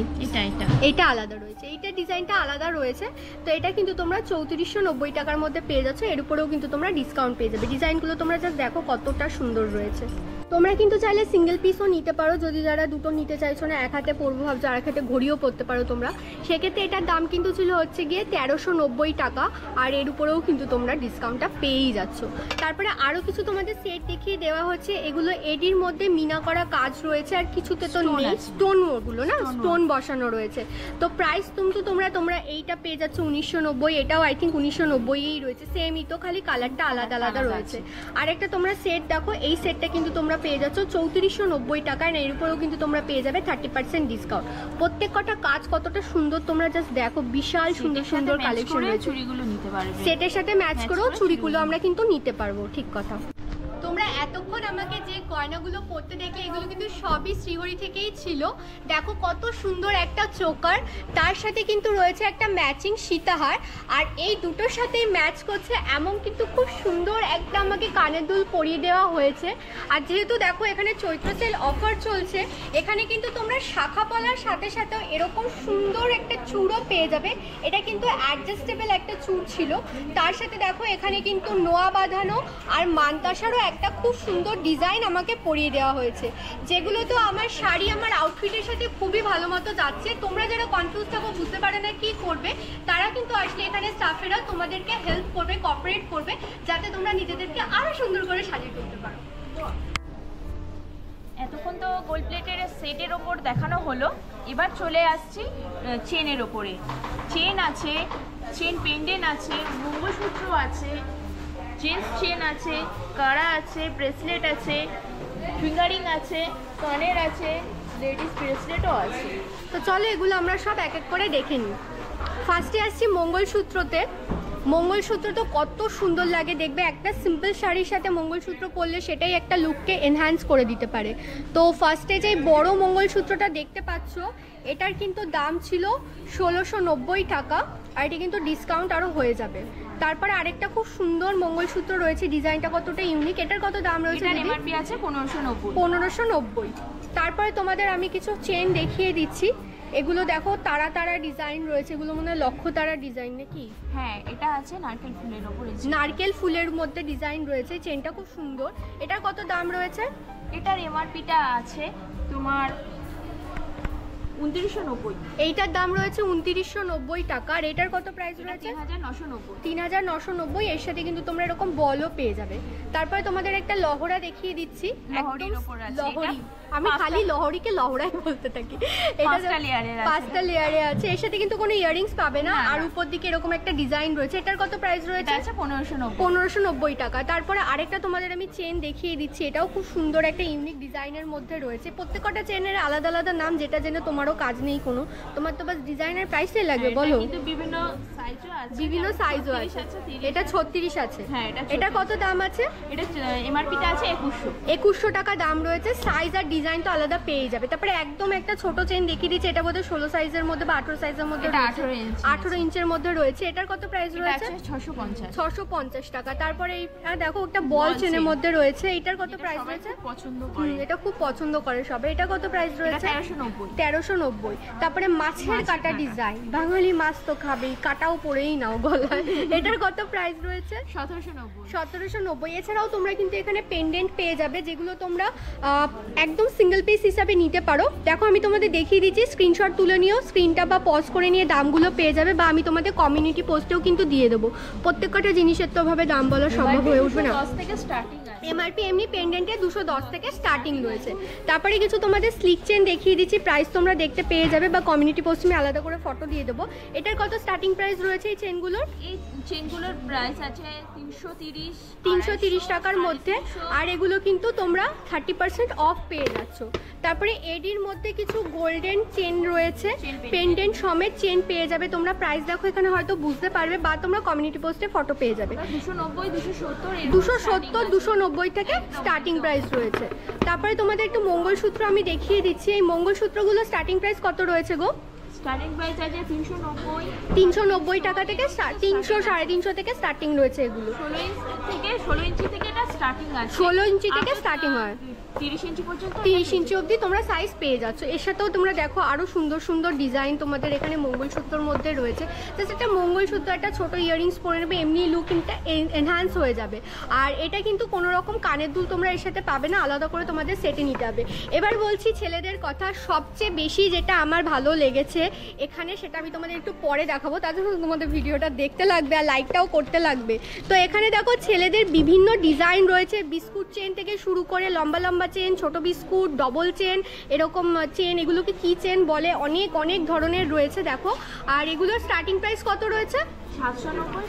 এটা আলাদা রয়েছে, এইটা ডিজাইনটা আলাদা রয়েছে। তো এটা কিন্তু তোমরা 3490 টাকার মধ্যে পেয়ে যাচ্ছ। এর উপরেও কিন্তু তোমরা ডিসকাউন্ট পেয়ে যাবে। ডিজাইনগুলো তোমরা জাস্ট দেখো কতটা সুন্দর রয়েছে। তোমরা কিন্তু চাইলে সিঙ্গেল পিসও নিতে পারো, যদি যারা দুটো নিতে চাইছো না, এক হাতে পরবো ভাবছো আর এক হাতে ঘড়িও পরতে পারো তোমরা। সেক্ষেত্রে এটার দাম কিন্তু ছিল হচ্ছে গিয়ে 1390 টাকা। আর এর উপরেও কিন্তু তোমরা ডিসকাউন্টটা পেয়েই যাচ্ছ। তারপরে আরও কিছু তোমাদের সেট দেখিয়ে দেওয়া হচ্ছে। এগুলো এডির মধ্যে মিনা করা কাজ রয়েছে, আর কিছুতে তো নেই, স্টোন ওগুলো না, স্টোন বসানো রয়েছে। তো প্রাইস কিন্তু তোমরা এইটা পেয়ে যাচ্ছ 1990, এটাও আই থিঙ্ক 1990ই রয়েছে, সেমই তো, খালি কালারটা আলাদা আলাদা রয়েছে। আর একটা তোমরা সেট দেখো, এই সেটটা কিন্তু তোমরা পেয়ে যাচ্ছ 3490 টাকায়। না এর উপরেও কিন্তু তোমরা পেয়ে যাবে 30% ডিসকাউন্ট। প্রত্যেক কটা কাজ কতটা সুন্দর তোমরা জাস্ট দেখো, বিশাল সুন্দর সুন্দর কালেকশন রয়েছে। চুড়িগুলো নিতে পারবে, সেটের সাথে ম্যাচ করেও চুড়িগুলো আমরা কিন্তু নিতে পারবো। ঠিক কথা। তোমরা এতক্ষণ আমাকে যে গয়নাগুলো পরতে দেখলে, এগুলো কিন্তু সবই শ্রীহরি থেকেই ছিল। দেখো কত সুন্দর একটা চোকার, তার সাথে কিন্তু রয়েছে একটা ম্যাচিং সীতাহার, আর এই দুটোর সাথেই ম্যাচ করছে এমন কিন্তু খুব সুন্দর একটা আমাকে কানের দুল পরিয়ে দেওয়া হয়েছে। আর যেহেতু দেখো এখানে চৈত্র সেল অফার চলছে, এখানে কিন্তু তোমরা শাখা পলার সাথে সাথেও এরকম সুন্দর একটা চূড়ও পেয়ে যাবে। এটা কিন্তু অ্যাডজাস্টেবল একটা চূড় ছিল। তার সাথে দেখো এখানে কিন্তু নোয়া বাঁধানো আর মানতাসারও একটা খুব সুন্দর ডিজাইন আমাকে পরিয়ে দেওয়া হয়েছে, যেগুলো তো আমার শাড়ি আমার আউটফিটের সাথে খুবই ভালো মতো যাচ্ছে। তোমরা যারা কনফিউজ থাকো, বুঝতে পারে না কি করবে, তারা কিন্তু আসলে এখানে স্টাফেরা তোমাদেরকে হেল্প করবে, কোঅপারেট করবে, যাতে তোমরা নিজেদেরকে আরো সুন্দর করে সাজিয়ে তুলতে পারো। এতক্ষণ তো গোল্ড প্লেটের সেটের ওপর দেখানো হলো, এবার চলে আসছি চেনের ওপরে। চেন আছে, চেন পেন্ডেন্ট আছে, মঙ্গলসূত্র আছে, জেন্টস চেন আছে, কাড়া আছে, ব্রেসলেট আছে, ফিঙ্গারিং আছে, কানের আছে, লেডিস ব্রেসলেটও আছে। তো চলো এগুলো আমরা সব এক এক করে দেখে নিই। ফার্স্টে আসছি মঙ্গলসূত্রতে। মঙ্গলসূত্র তো কত সুন্দর লাগে দেখবে, একটা সিম্পল শাড়ির সাথে মঙ্গলসূত্র পরলে সেটাই একটা লুককে এনহ্যান্স করে দিতে পারে। তো ফার্স্টে যে বড় মঙ্গলসূত্রটা দেখতে পাচ্ছ, এটার কিন্তু দাম ছিল 1690 টাকা, আর এটা কিন্তু ডিসকাউন্ট আরও হয়ে যাবে। তারপরে আরেকটা খুব সুন্দর মঙ্গলসূত্র রয়েছে, ডিজাইনটা কতটা ইউনিক। এটার কত দাম রয়েছে? এমআরপি আছে 1590। 1590। তারপরে তোমাদের আমি কিছু চেন দেখিয়ে দিচ্ছি। এগুলো দেখো তারা তারা ডিজাইন রয়েছে, এগুলো মনে হয় লক্ষ্য তারা ডিজাইন নাকি? হ্যাঁ, এটা আছে নারকেল ফুলের ওপরে, নারকেল ফুলের মধ্যে ডিজাইন রয়েছে। চেনটা খুব সুন্দর। এটার কত দাম রয়েছে? এটার এমআরপিটা আছে তোমার 2990। এইটার দাম রয়েছে 2990 টাকা। আর এটার কত প্রাইস রয়েছে? 3990। 3990। এর সাথে কিন্তু তোমরা এরকম বলও পেয়ে যাবে। তারপরে তোমাদের একটা লহরা দেখিয়ে দিচ্ছি, লহরির উপর আছে লহরি, আমি খালি লহরিকে লহরাই বলতে থাকি। এটা 5টা লেয়ারে আছে। এর সাথে কিন্তু কোনো ইয়ারিংস পাবে না। আর উপর দিকে এরকম একটা ডিজাইন রয়েছে। এটার কত প্রাইস রয়েছে? 1590 টাকা। তারপরে আরেকটা তোমাদের আমি চেন দেখিয়ে দিচ্ছি, এটাও খুব সুন্দর একটা ইউনিক ডিজাইনের মধ্যে রয়েছে। প্রত্যেকটা চেনের আলাদা আলাদা নাম, যেটা জেনে তোমারও কাজ নেই কোনো, তোমার তো বাস ডিজাইনের প্রাইসটাই লাগবে। বলো, বিভিন্ন সাইজও আছে, বিভিন্ন সাইজও আছে। এটা 36 আছে। হ্যাঁ, এটা কত দাম আছে? এটা এমআরপিটা আছে 2100 টাকা দাম রয়েছে। সাইজ আর ডিজাইন তো আলাদা পেয়ে যাবে। তারপরে একদম একটা ছোট চেন দেখিয়ে দিচ্ছি, এটা বোধহয় 16 সাইজের মধ্যে বা 18 সাইজের মধ্যে, 18 ইঞ্চের মধ্যে রয়েছে। এটার কত প্রাইস রয়েছে? 650 টাকা। তারপরে এই দেখো একটা বল চেনের মধ্যে রয়েছে, এটার কত প্রাইস রয়েছে? এটা খুব পছন্দ করে সবাই। এটা কত প্রাইস রয়েছে? 1390। তারপরে মাছের কাটা ডিজাইন, বাঙালি মাছ তো খাবেই, কাটাও পরেই নাও গলায়। এটার কত প্রাইস রয়েছে? 1790। এছাড়াও তোমরা কিন্তু এখানে পেন্ডেন্ট পেয়ে যাবে, যেগুলো তোমরা একদম সিঙ্গেল পিস হিসাবে নিতে পারো। দেখো আমি তোমাদের দেখিয়ে দিচ্ছি, স্ক্রিনশট তুলে নিও, স্ক্রিনটা বা পজ করে নিয়ে দামগুলো পেয়ে যাবে, বা আমি তোমাদের কমিউনিটি পোস্টেও কিন্তু দিয়ে দেবো। প্রত্যেকটা জিনিসের তো ভাবে দাম বলা সম্ভব হয়ে উঠবে না। এমআরপি এমনি পেন্ডেন্টে 210 থেকে স্টার্টিং রয়েছে। তারপরে কিছু তোমাদের স্লিক চেন দেখিয়ে দিচ্ছি, প্রাইস তোমরা দেখতে পেয়ে যাবে, বা কমিউনিটি পোস্টে আমি আলাদা করে ফটো দিয়ে দেবো। এটার কত স্টার্টিং প্রাইস রয়েছে এই চেনগুলোর? এই চেনগুলোর প্রাইস আছে 330 টাকার মধ্যে। আর এগুলো কিন্তু তোমরা 30% অফ পেয়ে যাচ্ছ। তারপরে এডির মধ্যে কিছু গোল্ডেন চেন রয়েছে, পেন্ডেন্ট সমেত চেন পেয়ে যাবে তোমরা। প্রাইস দেখো এখানে হয়তো বুঝতে পারবে, বা তোমরা কমিউনিটি পোস্টে ফটো পেয়ে যাবে। 290 থেকে স্টার্টিং প্রাইস রয়েছে। তারপরে তোমাদের একটু মঙ্গলসূত্র আমি দেখিয়ে দিচ্ছি। এই মঙ্গলসূত্রগুলো স্টার্টিং প্রাইস কত রয়েছে গো? স্টার্টিং প্রাইস আছে 390 টাকা থেকে 300 350 থেকে স্টার্টিং রয়েছে এগুলো। 16 ইঞ্চি থেকে এটা স্টার্টিং আছে। 16 ইঞ্চি থেকে স্টার্টিং হয়, 30 ইঞ্চি পর্যন্ত, 30 ইঞ্চি অবধি তোমরা সাইজ পেয়ে যাচ্ছ। এর সাথেও তোমরা দেখো আরো সুন্দর সুন্দর ডিজাইন তোমাদের এখানে মঙ্গলসূত্রের মধ্যে রয়েছে। জাস্ট একটা মঙ্গলসূত্র, একটা ছোট ইয়ারিংস পরে নেবে, এমনি লুকিংটা এনহ্যান্স হয়ে যাবে। আর এটা কিন্তু কোনো রকম কানের দুল তোমরা এর সাথে পাবে না, আলাদা করে তোমাদের সেটে নিতে হবে। এবার বলছি ছেলেদের কথা। সবচেয়ে বেশি যেটা আমার ভালো লেগেছে এখানে, সেটা আমি তোমাদের একটু পরে দেখাবো, তার জন্য তোমাদের ভিডিওটা দেখতে লাগবে আর লাইকটাও করতে লাগবে। তো এখানে দেখো ছেলেদের বিভিন্ন ডিজাইন রয়েছে, বিস্কুট চেন থেকে শুরু করে লম্বা লম্বা চেন, ছোট বিস্কুট, ডবল চেন, এরকম চেন, এগুলোকে কি চেন বলে, অনেক অনেক ধরনের রয়েছে দেখো। আর এগুলোর স্টার্টিং প্রাইস কত রয়েছে? 790,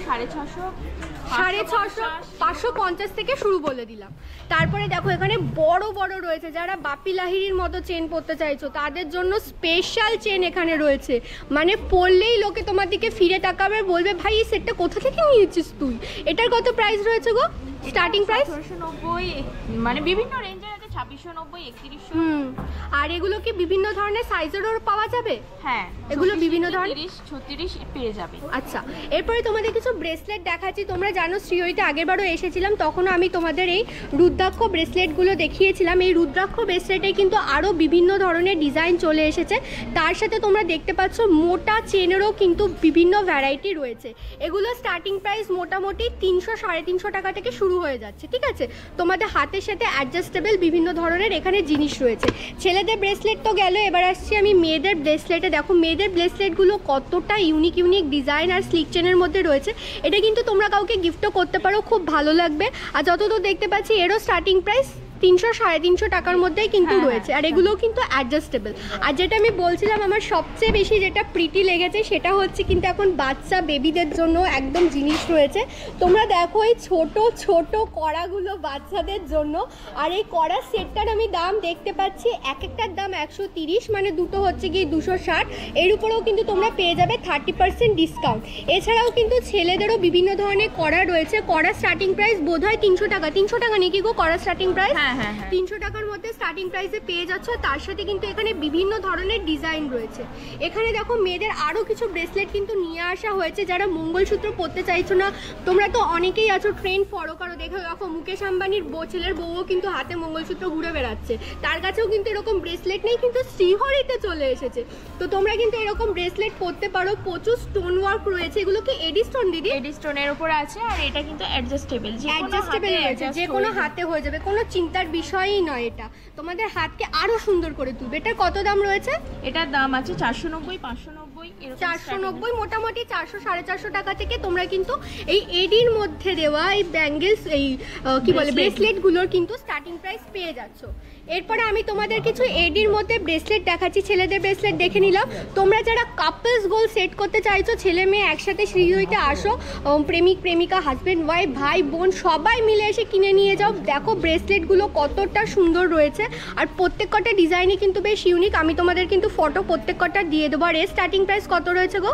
650, 550 থেকে শুরু বলে দিলাম। তারপরে দেখো এখানে বড় বড় রয়েছে, যারা বাপি লাহিড়ির মতো চেন পরতে চাইছো তাদের জন্য স্পেশাল চেন এখানে রয়েছে। মানে পরলেই লোকে তোমার দিকে ফিরে তাকাবে, বলবে ভাই এই সেটটা কোথা থেকে নিয়েছিস তুই। এটার কত প্রাইস রয়েছে গো? স্টার্টিং প্রাইস 1790, মানে বিভিন্ন রেঞ্জের আছে, 2690, 3100। আর এগুলো কি বিভিন্ন ধরনের সাইজেরও পাওয়া যাবে? হ্যাঁ, এগুলো বিভিন্ন ধরনের 36 পেয়ে যাবে। আচ্ছা, এরপরে তোমাদের কিছু ব্রেসলেট দেখাচ্ছি। তোমরা জানো শ্রীহরিতে আগেরবারও এসেছিলাম, তখন আমি তোমাদের এই রুদ্রাক্ষ ব্রেসলেটগুলো দেখিয়েছিলাম। এই রুদ্রাক্ষ ব্রেসলেটে কিন্তু আরও বিভিন্ন ধরনের ডিজাইন চলে এসেছে। তার সাথে তোমরা দেখতে পাচ্ছ মোটা চেনেরও কিন্তু বিভিন্ন ভ্যারাইটি রয়েছে। এগুলো স্টার্টিং প্রাইস মোটামুটি 300 350 টাকা থেকে শুরু হয়ে যাচ্ছে। ঠিক আছে, তোমাদের হাতের সাথে অ্যাডজাস্টেবল বিভিন্ন ধরনের এখানে জিনিস রয়েছে। ছেলেদের ব্রেসলেট তো গেল, এবার আসছি আমি মেয়েদের ব্রেসলেটে। দেখো মেয়েদের ব্রেসলেটগুলো কতটা ইউনিক ইউনিক ডিজাইন আর স্লিক চেনের মধ্যে রয়েছে। এটা কিন্তু তোমরা কাউকে গিফটও করতে পারো, খুব ভালো লাগবে। আর যতদূর দেখতে পাচ্ছি এরও স্টার্টিং প্রাইস 300 350 টাকার মধ্যেই কিন্তু রয়েছে। আর এগুলোও কিন্তু অ্যাডজাস্টেবল। আর যেটা আমি বলছিলাম আমার সবচেয়ে বেশি যেটা প্রিটি লেগেছে সেটা হচ্ছে কিন্তু এখন বাচ্চা বেবিদের জন্য একদম জিনিস রয়েছে। তোমরা দেখো এই ছোট ছোট কড়াগুলো বাচ্চাদের জন্য। আর এই কড়ার সেটটার আমি দাম দেখতে পাচ্ছি, এক একটার দাম 130, মানে দুটো হচ্ছে গিয়ে 260। এর উপরেও কিন্তু তোমরা পেয়ে যাবে 30% ডিসকাউন্ট। এছাড়াও কিন্তু ছেলেদেরও বিভিন্ন ধরনের কড়া রয়েছে। কড়ার স্টার্টিং প্রাইস বোধ হয় 300 টাকা। 300 টাকা নাকি গো কড়ার স্টার্টিং প্রাইস? 300 টাকার মধ্যে স্টার্টিং প্রাইসে পেয়ে যাচ্ছ। তার সাথে কিন্তু এখানে বিভিন্ন ধরনের ডিজাইন রয়েছে। এখানে দেখো মেয়েদের আরও কিছু ব্রেসলেট কিন্তু নিয়ে আসা হয়েছে। যারা মঙ্গলসূত্র পরতে চাইছো না, তোমরা তো অনেকেই আছো ট্রেন্ড ফলো করো, দেখো মুকেশ আম্বানির ছেলের বউও কিন্তু হাতে মঙ্গলসূত্র ঘুরে বেড়াচ্ছে, তার কাছেও কিন্তু এরকম ব্রেসলেট নেই, কিন্তু শ্রীহরিতে চলে এসেছে। তো তোমরা কিন্তু এরকম ব্রেসলেট পরতে পারো। প্রচুর স্টোন ওয়ার্ক রয়েছে। এগুলো কি এডি স্টোন দিদি? এডি স্টোনের উপর আছে। আর এটা কিন্তু অ্যাডজাস্টেবল রয়েছে, যে কোনো হাতে হয়ে যাবে, কোনো চিন্তা বলার বিষয়ই নয়, এটা তোমাদের হাতকে আরো সুন্দর করে তুলবে। এটার কত দাম রয়েছে? এটার দাম আছে 490, 590, 490, মোটামুটি 400 450 টাকা থেকে তোমরা কিন্তু এই এডির মধ্যে দেওয়া এই ব্যাঙ্গেলস, এই কি বলে ব্রেসলেট গুলোর কিন্তু স্টার্টিং প্রাইস পেয়ে যাচ্ছ। এরপরে আমি তোমাদের কিছু এডির মধ্যে ব্রেসলেট দেখাচ্ছি। ছেলেদের ব্রেসলেট দেখে নিলাম। তোমরা যারা কাপলস গোল সেট করতে চাইছো, ছেলে মেয়ে একসাথে শ্রীজয়ীতে আসো, প্রেমিক প্রেমিকা, হাজব্যান্ড ওয়াইফ, ভাই বোন সবাই মিলে এসে কিনে নিয়ে যাও। দেখো ব্রেসলেটগুলো কতটা সুন্দর রয়েছে, আর প্রত্যেক কটা ডিজাইনই কিন্তু বেশ ইউনিক। আমি তোমাদের কিন্তু ফটো প্রত্যেক কটা দিয়ে দেবো। আর এর স্টার্টিং প্রাইস কত রয়েছে গো?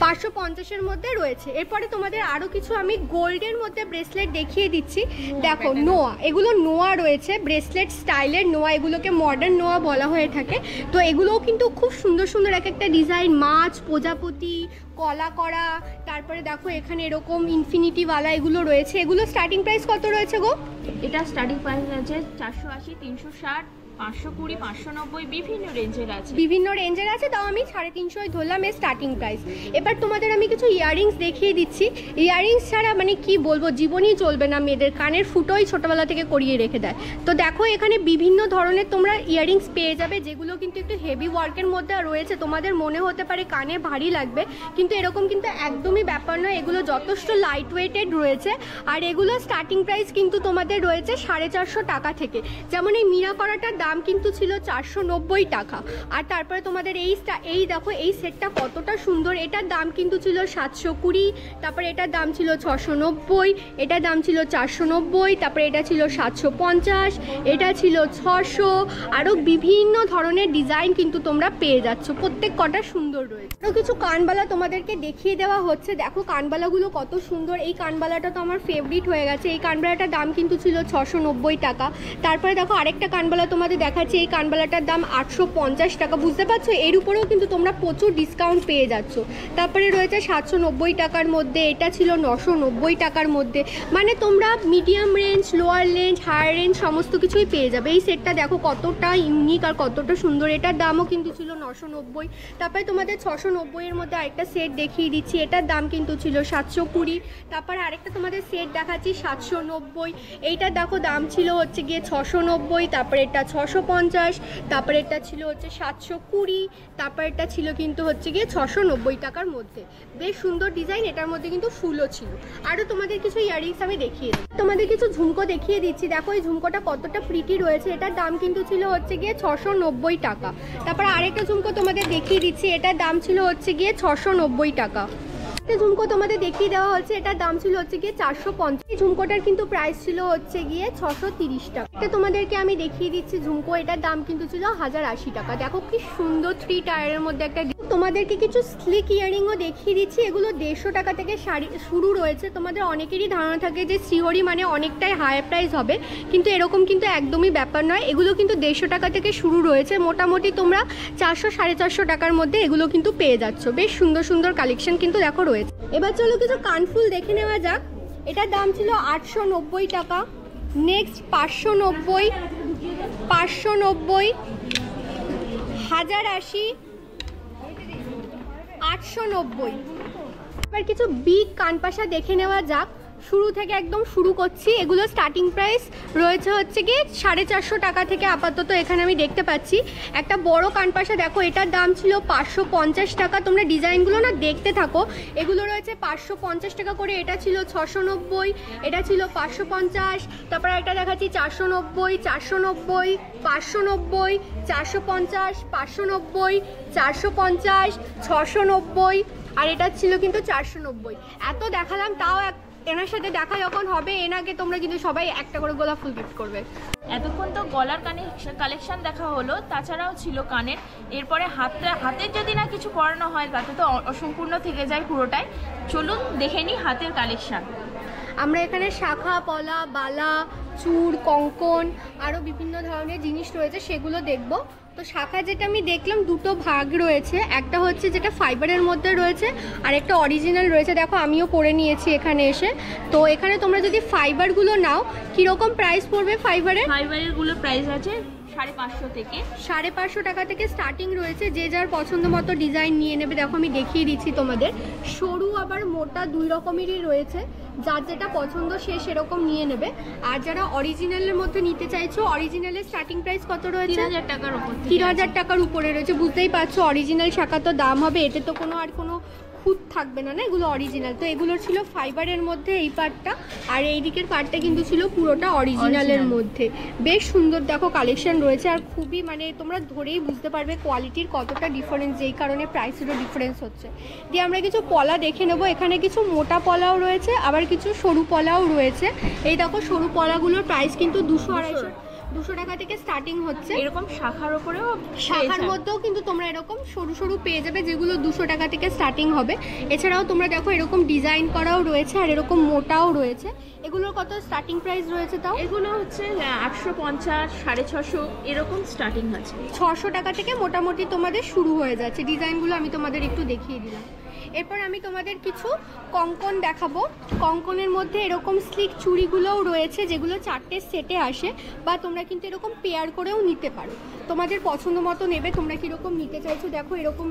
550 এর মধ্যে রয়েছে। এরপরে তোমাদের আরও কিছু আমি গোল্ডের মধ্যে ব্রেসলেট দেখিয়ে দিচ্ছি। দেখো নোয়া, এগুলো নোয়া রয়েছে, ব্রেসলেট স্টাইলের নোয়া, এগুলোকে মডার্ন নোয়া বলা হয়ে থাকে। তো এগুলোও কিন্তু খুব সুন্দর সুন্দর এক একটা ডিজাইন, মাছ, প্রজাপতি, কলা করা, তারপরে দেখো এখানে এরকম ইনফিনিটিওয়ালা এগুলো রয়েছে। এগুলো স্টার্টিং প্রাইস কত রয়েছে গো? এটা স্টার্টিং প্রাইস আছে 480, 360, 520, 590, বিভিন্ন রেঞ্জের আছে, বিভিন্ন রেঞ্জের আছে। তাও আমি 350 ধরলাম এর স্টার্টিং প্রাইস। এবার তোমাদের আমি কিছু ইয়াররিংস দেখিয়ে দিচ্ছি। ইয়াররিংস ছাড়া মানে কি বলবো, জীবনই চলবে না মেয়েদের, কানের ফুটোই ছোটোবেলা থেকে করিয়ে রেখে দেয়। তো দেখো এখানে বিভিন্ন ধরনের তোমরা ইয়াররিংস পেয়ে যাবে, যেগুলো কিন্তু একটু হেভি ওয়ার্কের মধ্যে রয়েছে। তোমাদের মনে হতে পারে কানে ভারী লাগবে, কিন্তু এরকম কিন্তু একদমই ব্যাপার নয়। এগুলো যথেষ্ট লাইট ওয়েটেড রয়েছে। আর এগুলো স্টার্টিং প্রাইস কিন্তু তোমাদের রয়েছে 450 টাকা থেকে। যেমন এই মীরা করাটার দাম কিন্তু ছিল 490 টাকা। আর তারপরে তোমাদের এই দেখো এই সেটটা কতটা সুন্দর, এটার দাম কিন্তু ছিল 720, তারপরে এটার দাম ছিল 690, এটার দাম ছিল 490, তারপরে এটা ছিল 750, এটা ছিল 600। আরও বিভিন্ন ধরনের ডিজাইন কিন্তু তোমরা পেয়ে যাচ্ছ, প্রত্যেক কটা সুন্দর রয়েছে। আরও কিছু কানবালা তোমাদেরকে দেখিয়ে দেওয়া হচ্ছে। দেখো কানবালাগুলো কত সুন্দর। এই কানবালাটা তো আমার ফেভারিট হয়ে গেছে। এই কানবালাটার দাম কিন্তু ছিল 690 টাকা। তারপরে দেখো আরেকটা কানবালা তোমাদের দেখাচ্ছি। এই কানবালাটার দাম 850 টাকা। বুঝতে পারছো, এর উপরেও কিন্তু তোমরা প্রচুর ডিসকাউন্ট পেয়ে যাচ্ছ। তারপরে রয়েছে 790 টাকার মধ্যে, এটা ছিল 990 টাকার মধ্যে। মানে তোমরা medium range, lower range, higher range সমস্ত কিছুই পেয়ে যাবে। এই সেটটা দেখো কতটা ইউনিক আর কতটা সুন্দর। এটার দামও কিন্তু ছিল 990। তারপরে তোমাদের 690 এর মধ্যে আরেকটা সেট দেখিয়ে দিচ্ছি। এটার দাম কিন্তু ছিল 720। তারপরে আরেকটা তোমাদের সেট দেখাচ্ছি 790। এইটার দেখো দাম ছিল হচ্ছে গিয়ে 690। তারপরে এটা 650, তারপরে এটা ছিল হচ্ছে 720, তারপরে এটা ছিল কিন্তু হচ্ছে গিয়ে 690 টাকার মধ্যে। বেশ সুন্দর ডিজাইন, এটার মধ্যে কিন্তু ফুলও ছিল। আরও তোমাদের কিছু ইয়াররিংস আমি দেখিয়ে দিই। তোমাদের কিছু ঝুমকো দেখিয়ে দিচ্ছি। দেখো এই ঝুমকোটা কতটা প্রিটি রয়েছে। এটার দাম কিন্তু ছিল হচ্ছে গিয়ে 690 টাকা। তারপরে আরেকটা ঝুমকো তোমাদের দেখিয়ে দিচ্ছি। এটার দাম ছিল হচ্ছে গিয়ে 690 টাকা। একটা ঝুমকো তোমাদের দেখিয়ে দেওয়া হচ্ছে। এটার দাম ছিল হচ্ছে গিয়ে 450। এই ঝুমকোটার কিন্তু প্রাইস ছিল হচ্ছে গিয়ে 630 টাকা। এটা তোমাদেরকে আমি দেখিয়ে দিচ্ছি ঝুমকো। এটার দাম কিন্তু ছিল 1080 টাকা। দেখো কি সুন্দর 3 টায়ারের মধ্যে একটা। তোমাদেরকে কিছু স্লিক ইয়ারিংও দেখিয়ে দিচ্ছি। এগুলো 150 টাকা থেকে শুরু রয়েছে। তোমাদের অনেকেরই ধারণা থাকে যে শ্রীহরি মানে অনেকটাই হায়ার প্রাইস হবে, কিন্তু এরকম কিন্তু একদমই ব্যাপার নয়। এগুলো কিন্তু 150 টাকা থেকে শুরু রয়েছে। মোটামুটি তোমরা 400 450 টাকার মধ্যে এগুলো কিন্তু পেয়ে যাচ্ছ। বেশ সুন্দর সুন্দর কালেকশন কিন্তু দেখো রয়েছে। এবার চলো কিছু কানফুল দেখে নেওয়া যাক। এটার দাম ছিল 890 টাকা। নেক্সট 590, 590, 1080, 890। এবার কিছু বিগ কানপাশা দেখে নেওয়া যাক। শুরু থেকে একদম শুরু করছি। এগুলো স্টার্টিং প্রাইস রয়েছে হচ্ছে কি 450 টাকা থেকে আপাতত এখানে আমি দেখতে পাচ্ছি। একটা বড় কানপাশা দেখো, এটার দাম ছিল 550 টাকা। তোমরা ডিজাইনগুলো না দেখতে থাকো। এগুলো রয়েছে 550 টাকা করে। এটা ছিল 690, এটা ছিল 550। তারপরে একটা দেখাচ্ছি 490, 490, 590, 450, 590, 450, 690, আর এটা ছিল কিন্তু 490। এত দেখালাম, তাও এনার সাথে দেখা যখন হবে এনাকে তোমরা কিন্তু সবাই একটা করে গোলাপ ফুল গিফট করবে। এতক্ষণ তো গলার কালেকশন দেখা হলো, তাছাড়াও ছিল কানের। এরপরে হাতের যদি না কিছু পরানো হয় তাতে তো অসম্পূর্ণ থেকে যায় পুরোটাই। চলুন দেখে নিই হাতের কালেকশন। আমরা এখানে শাখা, পলা, বালা, চূড়, কঙ্কন আরও বিভিন্ন ধরনের জিনিস রয়েছে, সেগুলো দেখব। তো শাখা যেটা আমি দেখলাম দুটো ভাগ রয়েছে। একটা হচ্ছে যেটা ফাইবারের মধ্যে রয়েছে, আর একটা অরিজিনাল রয়েছে। দেখো আমিও পরে নিয়েছি এখানে এসে। তো এখানে তোমরা যদি ফাইবারগুলো নাও, কীরকম প্রাইস পড়বে ফাইবারের? ফাইবারেরগুলো প্রাইস আছে 550 থেকে 550 টাকা থেকে স্টার্টিং রয়েছে। যে যার পছন্দ মতো ডিজাইন নিয়ে নেবে। দেখো আমি দেখিয়ে দিচ্ছি তোমাদের। সরু আবার মোটা দুই রকমেরই রয়েছে। যার যেটা পছন্দ সে সেরকম নিয়ে নেবে। আর যারা অরিজিনালের মধ্যে নিতে চাইছো, অরিজিনালের স্টার্টিং প্রাইস কত রয়েছে? 3000 টাকার উপর। 3000 টাকার উপরে রয়েছে। বুঝতেই পারছো অরিজিনাল শাখা তো দাম হবে, এতে তো কোনো আর কোনো খুঁত থাকবে না, না এগুলো অরিজিনাল। তো এগুলো ছিল ফাইবারের মধ্যে এই পার্টটা, আর এই দিকের পার্টটা কিন্তু ছিল পুরোটা অরিজিনালের মধ্যে। বেশ সুন্দর দেখো কালেকশন রয়েছে, আর খুবই মানে তোমরা ধরেই বুঝতে পারবে কোয়ালিটির কতটা ডিফারেন্স, যেই কারণে প্রাইসেরও ডিফারেন্স হচ্ছে। দিয়ে আমরা কিছু পলা দেখে নেবো। এখানে কিছু মোটা পলাও রয়েছে, আবার কিছু সরু পলাও রয়েছে। এই দেখো সরু পলাগুলোর প্রাইস কিন্তু 200-250 টাকা থেকে স্টার্টিং হচ্ছে। এরকম শাখার উপরেও, শাখার মধ্যেও কিন্তু তোমরা এরকম সরু সরু পেয়ে যাবে, যেগুলো 200 টাকা থেকে স্টার্টিং হবে। এছাড়াও তোমরা দেখো এরকম ডিজাইন করাও রয়েছে, আর এরকম মোটাও রয়েছে। এগুলোর কত স্টার্টিং প্রাইস রয়েছে তাও? এগুলো হচ্ছে 850, 650 এরকম স্টার্টিং আছে। 600 টাকা থেকে মোটামুটি তোমাদের শুরু হয়ে যাচ্ছে। ডিজাইনগুলো আমি তোমাদের একটু দেখিয়ে দিলাম। এরপর আমি তোমাদের কিছু কঙ্কন দেখাবো। কঙ্কনের মধ্যে এরকম স্লিক চুড়িগুলোও রয়েছে, যেগুলো 4টে সেটে আসে, বা তোমরা কিন্তু এরকম পেয়ার করেও নিতে পারো, তোমাদের পছন্দ মতো নেবে তোমরা কীরকম নিতে চাইছো। দেখো এরকম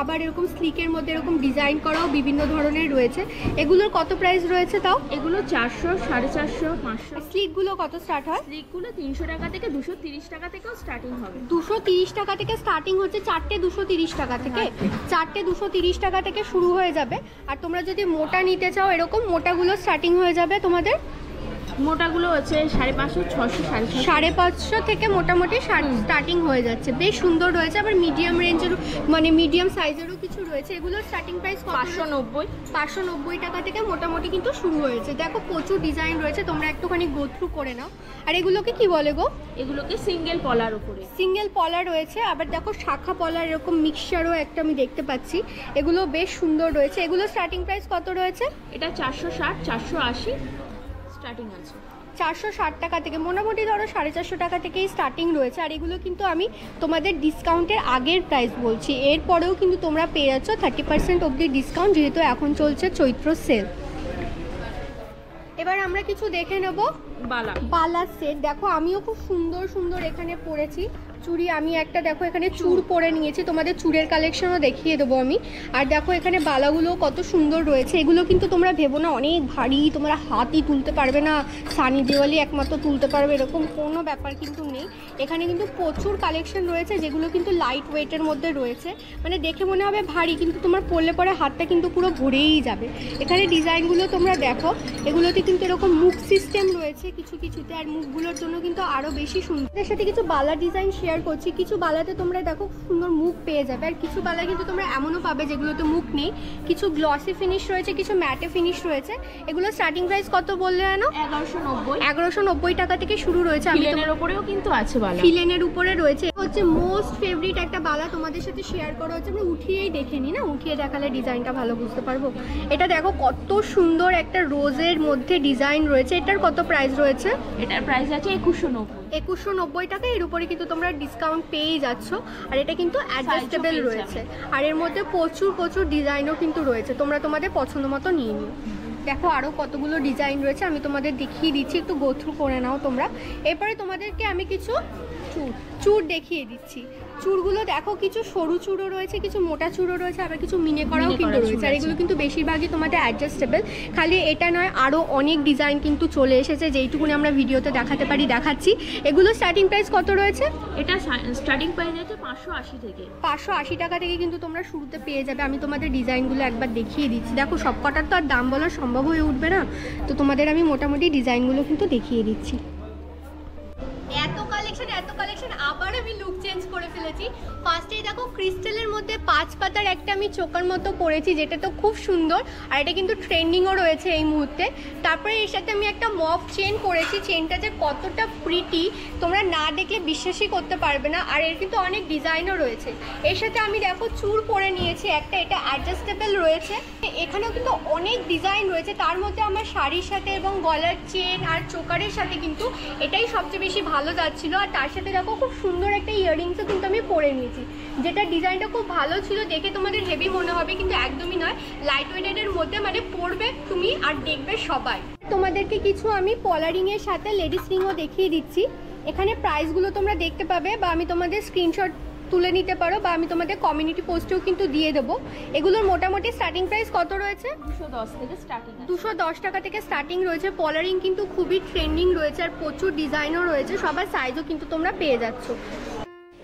আবার এরকম স্লিকের মধ্যে এরকম ডিজাইন করাও বিভিন্ন ধরনের রয়েছে। এগুলোর কত প্রাইস রয়েছে তাও? এগুলো 400, 450, 500। স্লিকগুলো কত স্টার্ট হয়? স্লিকগুলো 300 টাকা থেকে 230 টাকা থেকেও স্টার্টিং হবে। 230 টাকা থেকে স্টার্টিং হচ্ছে, 4টে 230 টাকা থেকে। 4টে 230 টাকা থেকে শুরু হয়ে যাবে। আর তোমরা যদি মোটা নিতে চাও, এরকম মোটাগুলো স্টার্টিং হয়ে যাবে তোমাদের, মোটাগুলো হচ্ছে 550, 600, 550 থেকে মোটামুটি স্টার্টিং হয়ে যাচ্ছে। বেশ সুন্দর রয়েছে। আবার মিডিয়াম রেঞ্জের মানে মিডিয়াম সাইজেরও কিছু রয়েছে। এগুলোর স্টার্টিং প্রাইস 590 টাকা থেকে মোটামুটি কিন্তু শুরু হয়েছে। দেখো প্রচুর ডিজাইন রয়েছে, তোমরা একটুখানি গো থ্রু করে নাও। আর এগুলোকে কি বলে গো? এগুলোকে সিঙ্গেল পলার উপরে, সিঙ্গেল পলা রয়েছে। আবার দেখো শাখা পলার এরকম মিক্সচারও একটা আমি দেখতে পাচ্ছি। এগুলো বেশ সুন্দর রয়েছে। এগুলো স্টার্টিং প্রাইস কত রয়েছে? এটা 460, 480 স্টার্টিং আছে। 460 টাকা থেকে মোটামুটি ধরো 450 টাকা থেকেই স্টার্টিং রয়েছে। আর এগুলো কিন্তু আমি তোমাদের ডিসকাউন্টের আগের প্রাইস বলছি, এরপরেও কিন্তু তোমরা পেয়ে যাচ্ছ 30% অবধি ডিসকাউন্ট, যেহেতু এখন চলছে চৈত্র সেল। এবার আমরা কিছু দেখে নেব বালা সেট। দেখো আমিও খুব সুন্দর সুন্দর এখানে পরেছি চুড়ি। আমি একটা দেখো এখানে চুর পরে নিয়েছি, তোমাদের চুড়ের কালেকশনও দেখিয়ে দেবো আমি। আর দেখো এখানে বালাগুলো কত সুন্দর রয়েছে। এগুলো কিন্তু তোমরা ভেবো না অনেক ভারী, তোমরা হাতই তুলতে পারবে না, সানি দেওয়ালি একমাত্র তুলতে পারবে, এরকম কোনো ব্যাপার কিন্তু নেই। এখানে কিন্তু প্রচুর কালেকশন রয়েছে, যেগুলো কিন্তু লাইট ওয়েটের মধ্যে রয়েছে। মানে দেখে মনে হবে ভারী, কিন্তু তোমার পরলে পরে হাতটা কিন্তু পুরো ভরেই যাবে। এখানে ডিজাইনগুলো তোমরা দেখো, এগুলোতে কিন্তু এরকম মুখ সিস্টেম রয়েছে কিছু কিছুতে, আর মুখগুলোর জন্য কিন্তু আরও বেশি সুন্দর। এর সাথে কিছু বালা ডিজাইন শেয়ার করছি। কিছু বালাতে তোমরা দেখো সুন্দর মুখ পেয়ে যাবে, আর কিছু বালা কিন্তু তোমরা এমনও পাবে যেগুলোতে মুখ নেই। কিছু গ্লসি ফিনিশ রয়েছে, কিছু ম্যাটে ফিনিশ রয়েছে। এগুলো স্টার্টিং প্রাইস কত বললে জানো? 1190 টাকা থেকে শুরু রয়েছে। ফিলেনের উপরেও কিন্তু আছে বালা, ফিলেনের উপরে রয়েছে। হচ্ছে মোস্ট ফেভারিট একটা বালা তোমাদের সাথে শেয়ার করা হচ্ছে। আমরা উঠিয়েই দেখে নিই না, উঠিয়ে দেখালে ডিজাইনটা ভালো বুঝতে পারবো। এটা দেখো কত সুন্দর একটা রোজের মধ্যে ডিজাইন রয়েছে। এটার কত প্রাইস রয়েছে? এটার প্রাইস আছে 2190 টাকা। এর উপরে কিন্তু তোমরা ডিসকাউন্ট পেয়েই যাচ্ছ। আর এটা কিন্তু অ্যাডজাস্টেবল রয়েছে, আর এর মধ্যে প্রচুর প্রচুর ডিজাইনও কিন্তু রয়েছে। তোমরা তোমাদের পছন্দ মতো নিয়ে নিও। দেখো আরও কতগুলো ডিজাইন রয়েছে, আমি তোমাদের দেখিয়ে দিচ্ছি, একটু গো থ্রু করে নাও তোমরা। এরপরে তোমাদেরকে আমি কিছু চুড় দেখিয়ে দিচ্ছি। চুড়গুলো দেখো কিছু সরু চুড়ও রয়েছে, কিছু মোটা চুড়ও রয়েছে, আবার কিছু মিনে করাও কিন্তু রয়েছে। আর এগুলো কিন্তু বেশিরভাগই তোমাদের অ্যাডজাস্টেবল। খালি এটা নয়, আরও অনেক ডিজাইন কিন্তু চলে এসেছে, যেইটুকুনি আমরা ভিডিওতে দেখাতে পারি দেখাচ্ছি। এগুলো স্টার্টিং প্রাইস কত রয়েছে? এটা স্টার্টিং প্রাইস আছে 580 থেকে। 580 টাকা থেকে কিন্তু তোমরা শুরুতে পেয়ে যাবে। আমি তোমাদের ডিজাইনগুলো একবার দেখিয়ে দিচ্ছি। দেখো সব কটার তো আর দাম বলা সম্ভব হয়ে উঠবে না, তো তোমাদের আমি মোটামুটি ডিজাইনগুলো কিন্তু দেখিয়ে দিচ্ছি। এত কালেকশন আবার আমি লুক চেঞ্জ করে ফেলেছি। ফার্স্টেই দেখো ক্রিস্টালের মধ্যে 5 পাতার একটা আমি চোকার মতো পরেছি, যেটা তো খুব সুন্দর, আর এটা কিন্তু ট্রেন্ডিংও রয়েছে এই মুহূর্তে। তারপরে এর সাথে আমি একটা মফ চেন পরেছি। চেনটা যে কতটা প্রিটি তোমরা না দেখলে বিশ্বাসই করতে পারবে না। আর এর কিন্তু অনেক ডিজাইনও রয়েছে। এর সাথে আমি দেখো চুর পরে নিয়েছি একটা, এটা অ্যাডজাস্টেবল রয়েছে। এখানেও কিন্তু অনেক ডিজাইন রয়েছে, তার মধ্যে আমার শাড়ির সাথে এবং গলার চেন আর চোকারের সাথে কিন্তু এটাই সবচেয়ে বেশি ভালো যাচ্ছিলো। আর তার সাথে দেখো খুব সুন্দর একটা ইয়াররিংসও কিন্তু আমি পরে নিয়েছি, যেটা ডিজাইনটা খুব ভালো ছিল। দেখে তোমাদের হেভি মনে হবে, কিন্তু একদমই নয়, লাইট ওয়েটের মধ্যে, মানে পরবে তুমি আর দেখবে সবাই। তোমাদেরকে কিছু আমি পলারিংয়ের সাথে লেডিস রিংও দেখিয়ে দিচ্ছি। এখানে প্রাইসগুলো তোমরা দেখতে পাবে, বা আমি তোমাদের স্ক্রিনশট তুলে নিতে পারো, বা আমি তোমাদের কমিউনিটি পোস্টেও কিন্তু দিয়ে দেবো। এগুলোর মোটামুটি স্টার্টিং প্রাইস কত রয়েছে? 210 থেকে স্টার্টিং। 210 টাকা থেকে স্টার্টিং রয়েছে। পলারিং কিন্তু খুবই ট্রেন্ডিং রয়েছে, আর প্রচুর ডিজাইনও রয়েছে, সবার সাইজও কিন্তু তোমরা পেয়ে যাচ্ছ।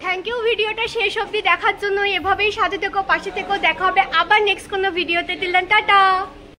থ্যাংক ইউ ভিডিওটা শেষ অবধি দেখার জন্য। এভাবেই সাথে থেকো, পাশে থেকো। দেখা হবে আবার নেক্সট কোনো ভিডিওতে। Till then tata.